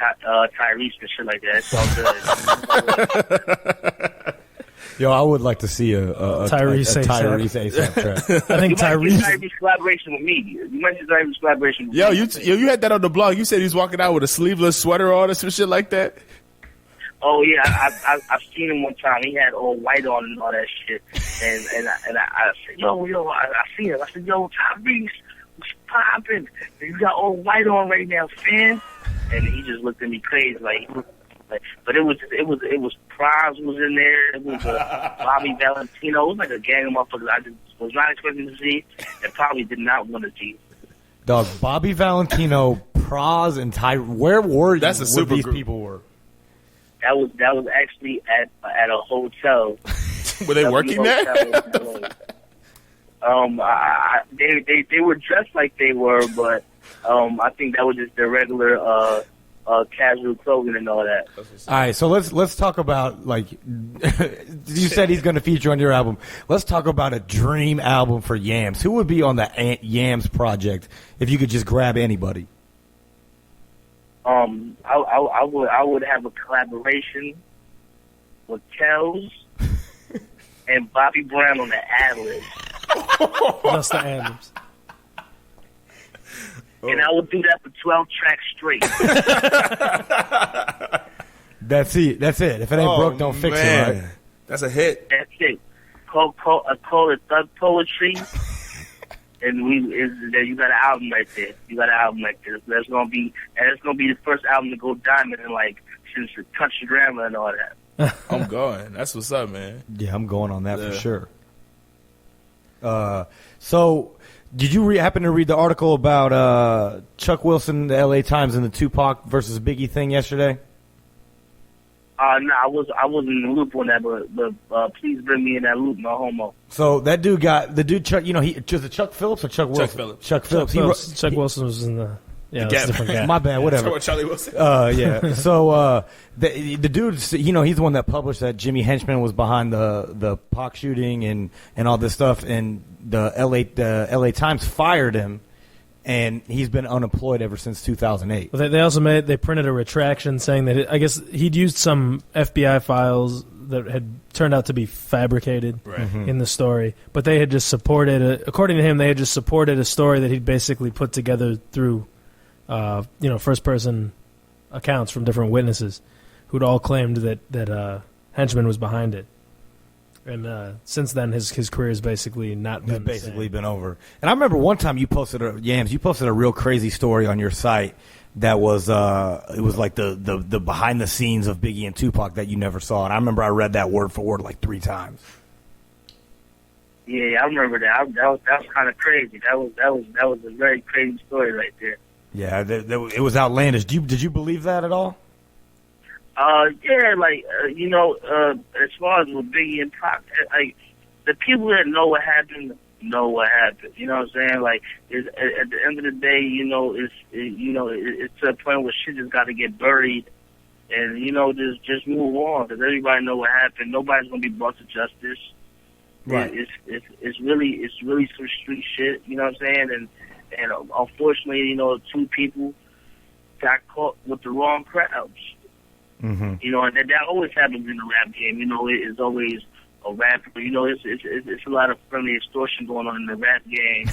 Tyrese and shit like that. It's all good. Yo, I would like to see a Tyrese ASAP track. I think Tyrese Tyrese. collaboration with me. You mentioned Tyrese collaboration with Yo, me. you had that on the blog. You said he was walking out with a sleeveless sweater on or some shit like that. Oh yeah, I've seen him one time. He had all white on and all that shit. And I said, yo, I seen him. I said, yo, Tyrese, what's poppin'? You got all white on right now, fan. And he just looked at me crazy, but it was Praz was in there. It was Bobby Valentino. It was like a gang of motherfuckers I just was not expecting to see, and probably did not want to see. Dog, Bobby Valentino, Praz, and Ty. Where were you? That's a super where these group. people were. That was actually at a hotel. Were they working there? They were dressed like they were, but I think that was just their regular casual clothing and all that. All right, so let's talk about, like, you said he's going to feature on your album. Let's talk about a dream album for Yams. Who would be on the Yams project if you could just grab anybody? I would have a collaboration with Kells and Bobby Brown on the ad-libs. That's the anthems. And I would do that for 12 tracks straight. That's it. If it ain't broke, don't fix it, right? That's a hit. That's it. Call it Thug Poetry. And you got an album right there. You got an album right there. That's gonna be the first album to go diamond and since Country Grammar and all that. I'm going. That's what's up, man. Yeah, I'm going on that for sure. So, did you happen to read the article about Chuck Wilson, the LA Times, and the Tupac versus Biggie thing yesterday? No, I wasn't in the loop on that, but please bring me in that loop, no homo. So that dude Chuck, was it Chuck Phillips or Chuck Wilson? Chuck Phillips. Chuck Wilson was in the. Yeah, that's a different guy. My bad, whatever. Charlie Wilson. Yeah. So the dude, he's the one that published that Jimmy Henchman was behind the Pac shooting and all this stuff, and the LA Times fired him, and he's been unemployed ever since 2008. Well, they also printed a retraction saying that I guess he'd used some FBI files that had turned out to be fabricated in the story, but they had just supported according to him, they had just supported a story that he'd basically put together through first-person accounts from different witnesses who'd all claimed that Henchman was behind it. And since then, his career has basically not been been over. And I remember one time you posted a real crazy story on your site that was it was like the behind the scenes of Biggie and Tupac that you never saw. And I remember I read that word for word like 3 times. Yeah, I remember that. That was kind of crazy. That was a very crazy story right there. Yeah, it was outlandish. Did you believe that at all? Yeah, as far as with Biggie and Pac, the people that know what happened know what happened. You know what I'm saying? At the end of the day, it's to a point where shit just got to get buried, and just move on, because everybody know what happened. Nobody's gonna be brought to justice. Right. It's really some street shit. You know what I'm saying? And unfortunately, 2 people got caught with the wrong crowds. Mm-hmm. And that always happens in the rap game. It's always a rapper. It's a lot of friendly extortion going on in the rap game.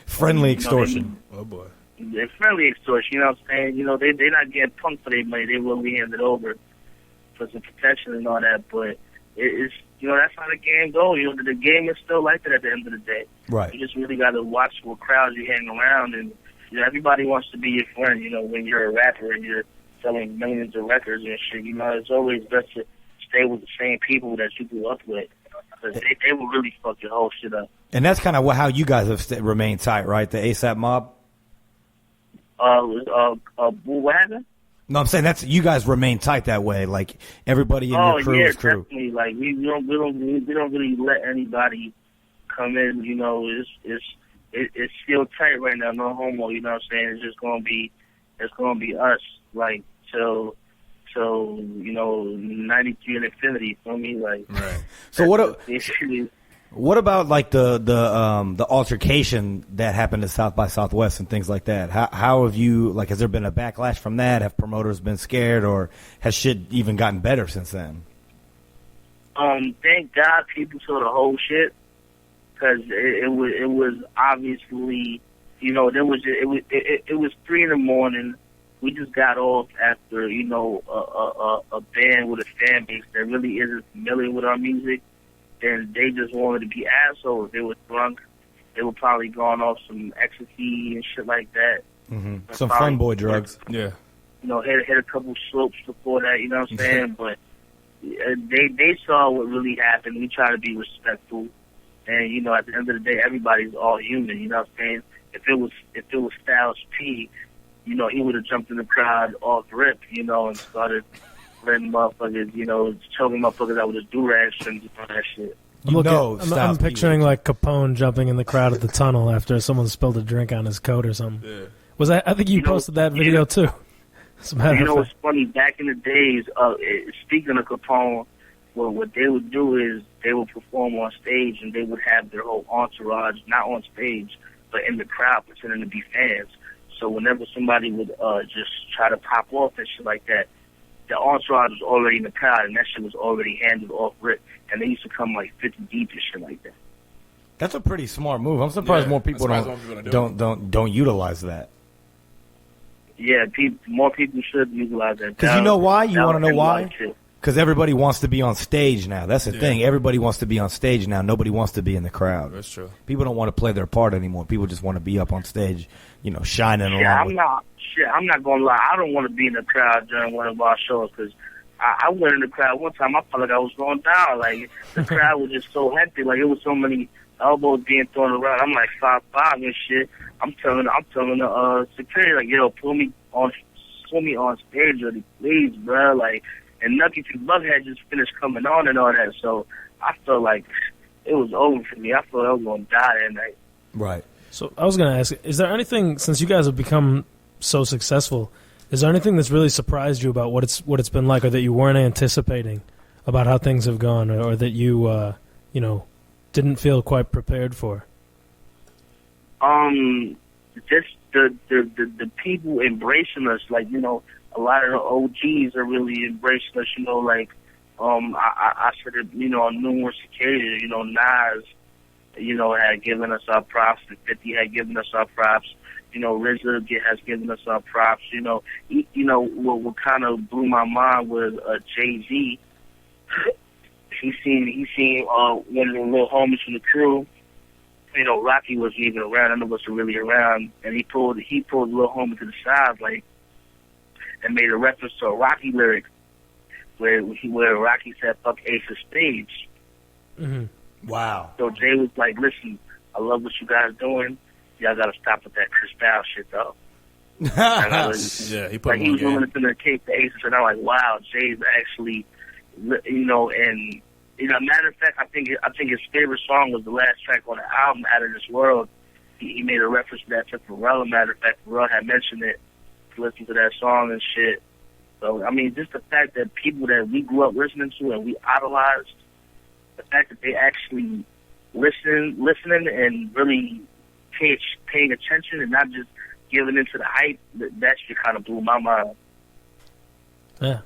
Friendly extortion. Oh boy. It's friendly extortion. You know what I'm saying? They're not getting punked for their money. They will be handed over for some protection and all that. But it's that's how the game goes. The game is still like that at the end of the day. Right. You just really got to watch what crowds you hang around, and everybody wants to be your friend. When you're a rapper and you're selling millions of records and shit, it's always best to stay with the same people that you grew up with, because they will really fuck your whole shit up. And that's kind of how you guys have remained tight, right? The ASAP mob. What happened? No, I'm saying you guys remain tight that way. Like everybody in your crew is crew. Definitely. Like we don't really let anybody come in. It's still tight right now. No homo. You know what I'm saying? It's just gonna be us. Like till 93 and infinity. For me, like. Right. So what about like the altercation that happened at South by Southwest and things like that? How have you, has there been a backlash from that? Have promoters been scared, or has shit even gotten better since then? Thank God people saw the whole shit, because it was obviously, you know, it was 3 a.m. We just got off after, you know, a band with a fan base that really isn't familiar with our music, and they just wanted to be assholes. They were drunk. They were probably going off some ecstasy and shit like that. Mm-hmm. Some fun boy drugs. Yeah. You know, hit a couple slopes before that, you know what I'm saying? But they saw what really happened. We try to be respectful. And, you know, at the end of the day, everybody's all human, you know what I'm saying? If it was Styles P, you know, he would have jumped in the crowd off rip, you know, and started letting motherfuckers, you know, choking motherfuckers out with a do-rag strings and all that shit. I'm picturing like Capone jumping in the crowd at the tunnel after someone spilled a drink on his coat or something. Yeah. Was that? I think you posted that video too. You know what's funny? Back in the days, speaking of Capone, what they would do is they would perform on stage and they would have their whole entourage, not on stage, but in the crowd pretending to be fans. So whenever somebody would just try to pop off and shit like that, the entourage was already in the crowd and that shit was already handled off rip. And they used to come like 50 deep and shit like that. That's a pretty smart move. I'm surprised more people don't utilize that. Yeah, more people should utilize that. Because you know why? You want to know why? Because everybody wants to be on stage now. That's the thing. Everybody wants to be on stage now. Nobody wants to be in the crowd. That's true. People don't want to play their part anymore. People just want to be up on stage, you know, shining along. I'm not going to lie. I don't want to be in the crowd during one of our shows because I went in the crowd one time. I felt like I was going down. Like, the crowd was just so hectic. Like, it was so many elbows being thrown around. I'm like 5'5" and shit. I'm telling the security, like, yo, pull me on stage, really, please, bro. Like, and Nucky to Buckhead just finished coming on and all that. So I felt like it was over for me. I felt I was going to die that night. Right. So I was going to ask, is there anything, since you guys have become so successful, is there anything that's really surprised you about what it's been like, or that you weren't anticipating about how things have gone, or that you you know, didn't feel quite prepared for? Just the people embracing us, like, you know, a lot of the OGs are really embracing us, you know, like I said it, you know, on numerous occasions, you know, Nas, you know, had given us our props, and 50 had given us our props. You know, RZA has given us our props. You know, what kind of blew my mind was Jay-Z. He seen one of the little homies from the crew. You know, Rocky wasn't even around. None of us were really around, and he pulled the little homie to the side, like, and made a reference to a Rocky lyric where Rocky said, "Fuck Ace of Spades." Mm-hmm. Wow. So Jay was like, "Listen, I love what you guys doing. Y'all gotta stop with that Chris Bow shit, though." Yeah, he put like, he was willing to indicate the Aces, and I'm like, wow, Jay's actually, you know, and, you know, matter of fact, I think his favorite song was the last track on the album, Out of This World. He made a reference to that to Pharrell. Matter of fact, Pharrell had mentioned it to listen to that song and shit. So, I mean, just the fact that people that we grew up listening to and we idolized, the fact that they actually listening and really paying attention and not just giving into the hype, that shit kind of blew my mind. Yeah.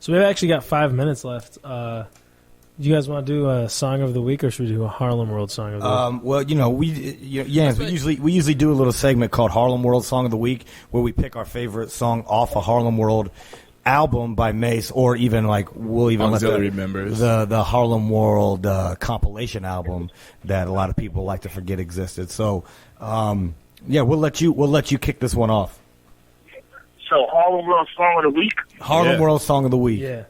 So we've actually got 5 minutes left. Do you guys want to do a song of the week, or should we do a Harlem World song of the week? Well, you know, we usually do a little segment called Harlem World Song of the Week, where we pick our favorite song off a Harlem World album by Mace, or even like we'll even auxiliary members, the Harlem World compilation album that a lot of people like to forget existed. So, yeah, we'll let you kick this one off. So, Harlem World Song of the Week. Harlem World Song of the Week. Yeah.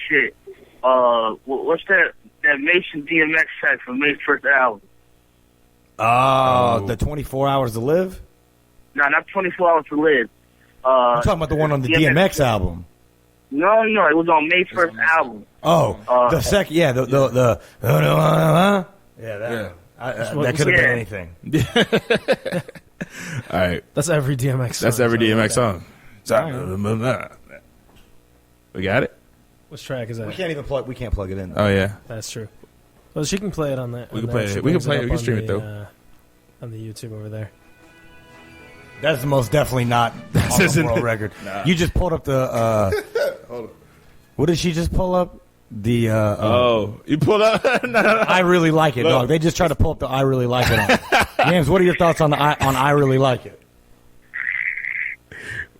Shit. What's that Mason DMX track from Mace's first album? The 24 Hours to Live? No, not 24 Hours to Live. I'm talking about the one on the DMX album. No, it was on Mace's first album. Oh, the second, yeah, the that could have been anything. All right, that's every DMX song. That's every DMX song. We got it. Which track is that? We can't plug it in. Oh yeah, that's true. Well, she can play it on that. We can play it. We can play it. We can stream it though on the YouTube over there. That's most definitely not Harlem World record. Nah. You just pulled up the. Hold on. What did she just pull up? The you pulled up. No. I really like it, Look. dog. They just tried to pull up the I really like it on. Yams, what are your thoughts on I really like it?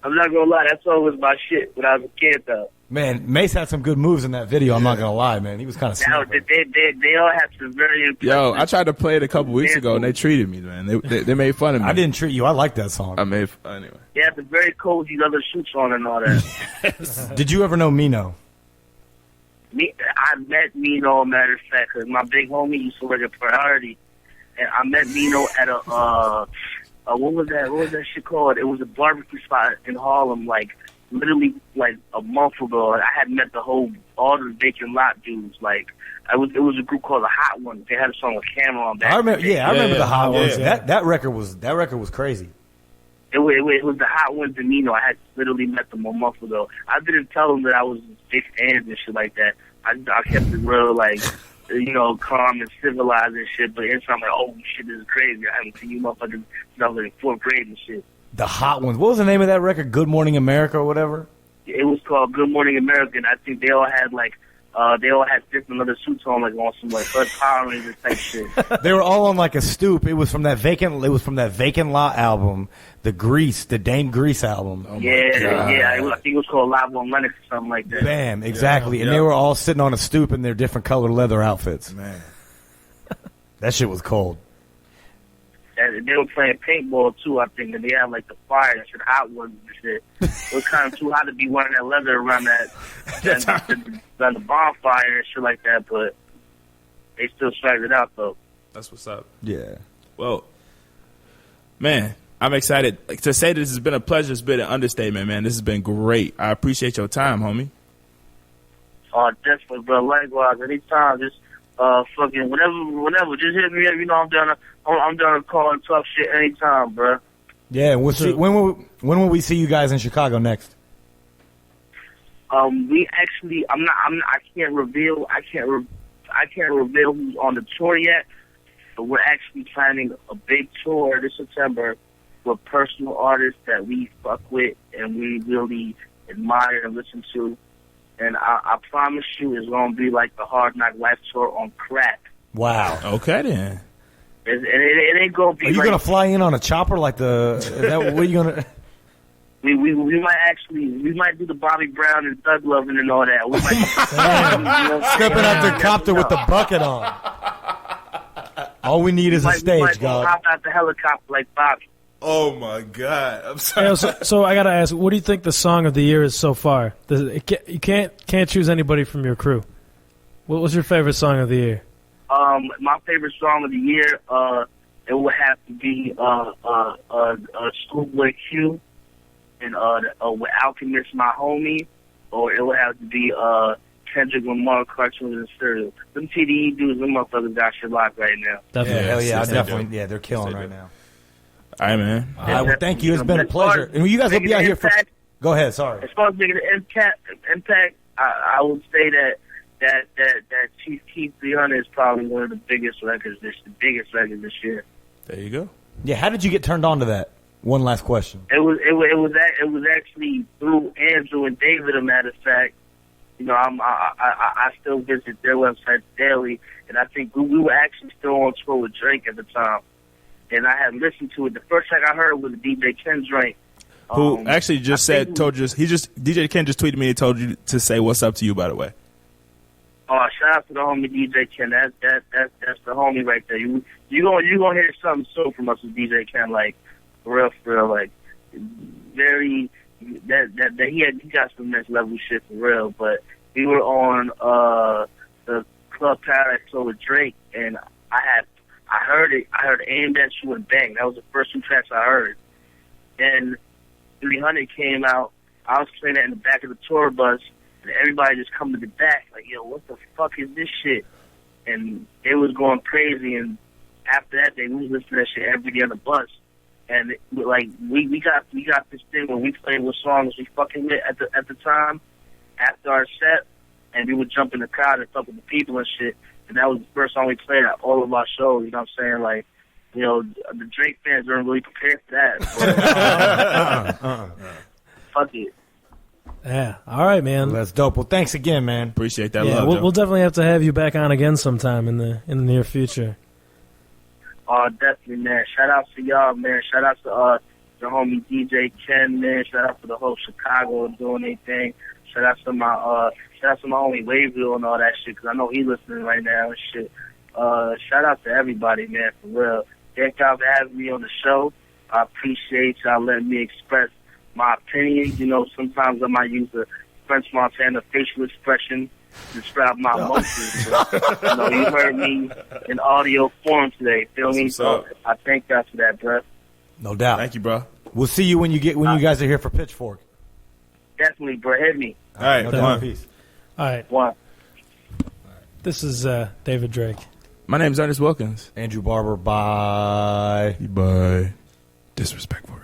I'm not gonna lie, that song was my shit when I was a kid, though. Man, Mace had some good moves in that video. I'm not gonna lie, man. He was kind of Now, smart. they all have some very impressive. Yo, I tried to play it a couple weeks ago, and they treated me, man. They made fun of me. I didn't treat you. I like that song. I made anyway. They have some very cozy leather suits on and all that. Did you ever know Mino? I met Mino, matter of fact, because my big homie used to work at Priority, and I met Mino at a what was that shit called? It was a barbecue spot in Harlem, literally a month ago. I had met all the vacant lot dudes. It was a group called the Hot Ones. They had a song with Cameron back. I remember. Yeah, I remember the Hot Ones. Yeah. That record was crazy. It was the Hot Ones and Mino. I had literally met them a month ago. I didn't tell them that I was big fans and shit like that. I kept it real, calm and civilized and shit. But inside, I'm like, oh shit, this is crazy. I haven't seen you motherfuckers since I was in 4th grade and shit. The Hot Ones. What was the name of that record? Good Morning America or whatever? It was called Good Morning America, and I think they all had different other suits on, on some Bud Power Rangers type shit. They were all on a stoop. It was from that vacant lot album, the Dame Grease album. Oh I think it was called Live on Lennox or something like that. Bam, exactly. And they were all sitting on a stoop in their different colored leather outfits. Man, that shit was cold. And they were playing paintball too, I think, and they had the fire and shit, Hot Ones and shit. It was kind of too hot to be wearing that leather around around the bonfire and shit like that, but they still swagged it out though. that's what's up. Yeah. Well, man, I'm excited. To say this has been a pleasure has been an understatement, man. This has been great. I appreciate your time, homie. Oh, definitely, bro. Likewise, anytime, just fucking whenever, just hit me up. I'm down to call and talk shit anytime, bro. Yeah, we'll see. When will we see you guys in Chicago next? We actually, I can't reveal who's on the tour yet, but we're actually planning a big tour this September with personal artists that we fuck with and we really admire and listen to. And I promise you, it's gonna be like the Hard Knock Life tour on crack. Wow. Okay then. It ain't gonna be. Are you gonna fly in on a chopper like the? Is that what are you gonna? We might do the Bobby Brown and Thug Lovin' and all that. We might Stepping out the copter with the bucket on. All we need is a stage, we might dog. hop out the helicopter like Bobby. Oh my God! I'm sorry. So I gotta ask, what do you think the song of the year is so far? You can't choose anybody from your crew. What was your favorite song of the year? My favorite song of the year, it would have to be Schoolboy Q and with Alchemist, My Homie, or it would have to be Kendrick Lamar, Cartoons and Cereal. Them TDE dudes, them motherfuckers got shit locked right now. Definitely. Hell yeah, yes, they definitely. do. Yeah, they're killing Yes, they right do. now. All right, man. All right, well, thank you. It's been a pleasure. And you guys will be out here for. Go ahead. Sorry. As far as making an impact, I would say that Chief Keef 300 is probably one of the biggest records this year. There you go. Yeah. How did you get turned on to that? One last question. It was actually through Andrew and David. A matter of fact, I still visit their website daily, and I think we were actually still on tour with Drake at the time, and I had listened to it. The first track I heard was DJ Ken Drake, Who actually just DJ Ken just tweeted me and told you to say what's up to you, by the way. Oh, shout out to the homie DJ Ken. That's the homie right there. You gonna hear something soon from us with DJ Ken, for real, very that he got some next level shit for real. But we were on the Club Paradise show with Drake, and I heard Aimed at You and Bang. That was the first two tracks I heard. And 300 came out. I was playing that in the back of the tour bus, and everybody just come to the back like, yo, what the fuck is this shit? And they was going crazy, and after that, they was listening to that shit every day on the bus. And we got this thing where we played with songs we fucking with at the time after our set, and we would jump in the crowd and fuck with the people and shit. And that was the first song we played at all of our shows. You know what I'm saying? The Drake fans weren't really prepared for that. Fuck it. Yeah. All right, man. That's dope. Well, thanks again, man. Appreciate that Yeah, love. we'll definitely have to have you back on again sometime in the near future. Definitely, man. Shout out to y'all, man. Shout out to the homie DJ Ken, man. Shout out to the whole Chicago doing their thing. Shout out to my homie Waveville and all that shit, because I know he listening right now and shit. Shout out to everybody, man, for real. Thank y'all for having me on the show. I appreciate y'all letting me express my opinions. You know, sometimes I might use a French Montana facial expression to describe my emotions. But, you know, you heard me in audio form today. Feel me? So I thank y'all for that, bro. No doubt. Thank you, bro. We'll see you when you guys are here for Pitchfork. Definitely, bro. Hit me. All right, No come doubt. on. Peace. All right. One. This is David Drake. My name's Ernest Wilkins. Andrew Barber. Bye. Bye. Disrespectful.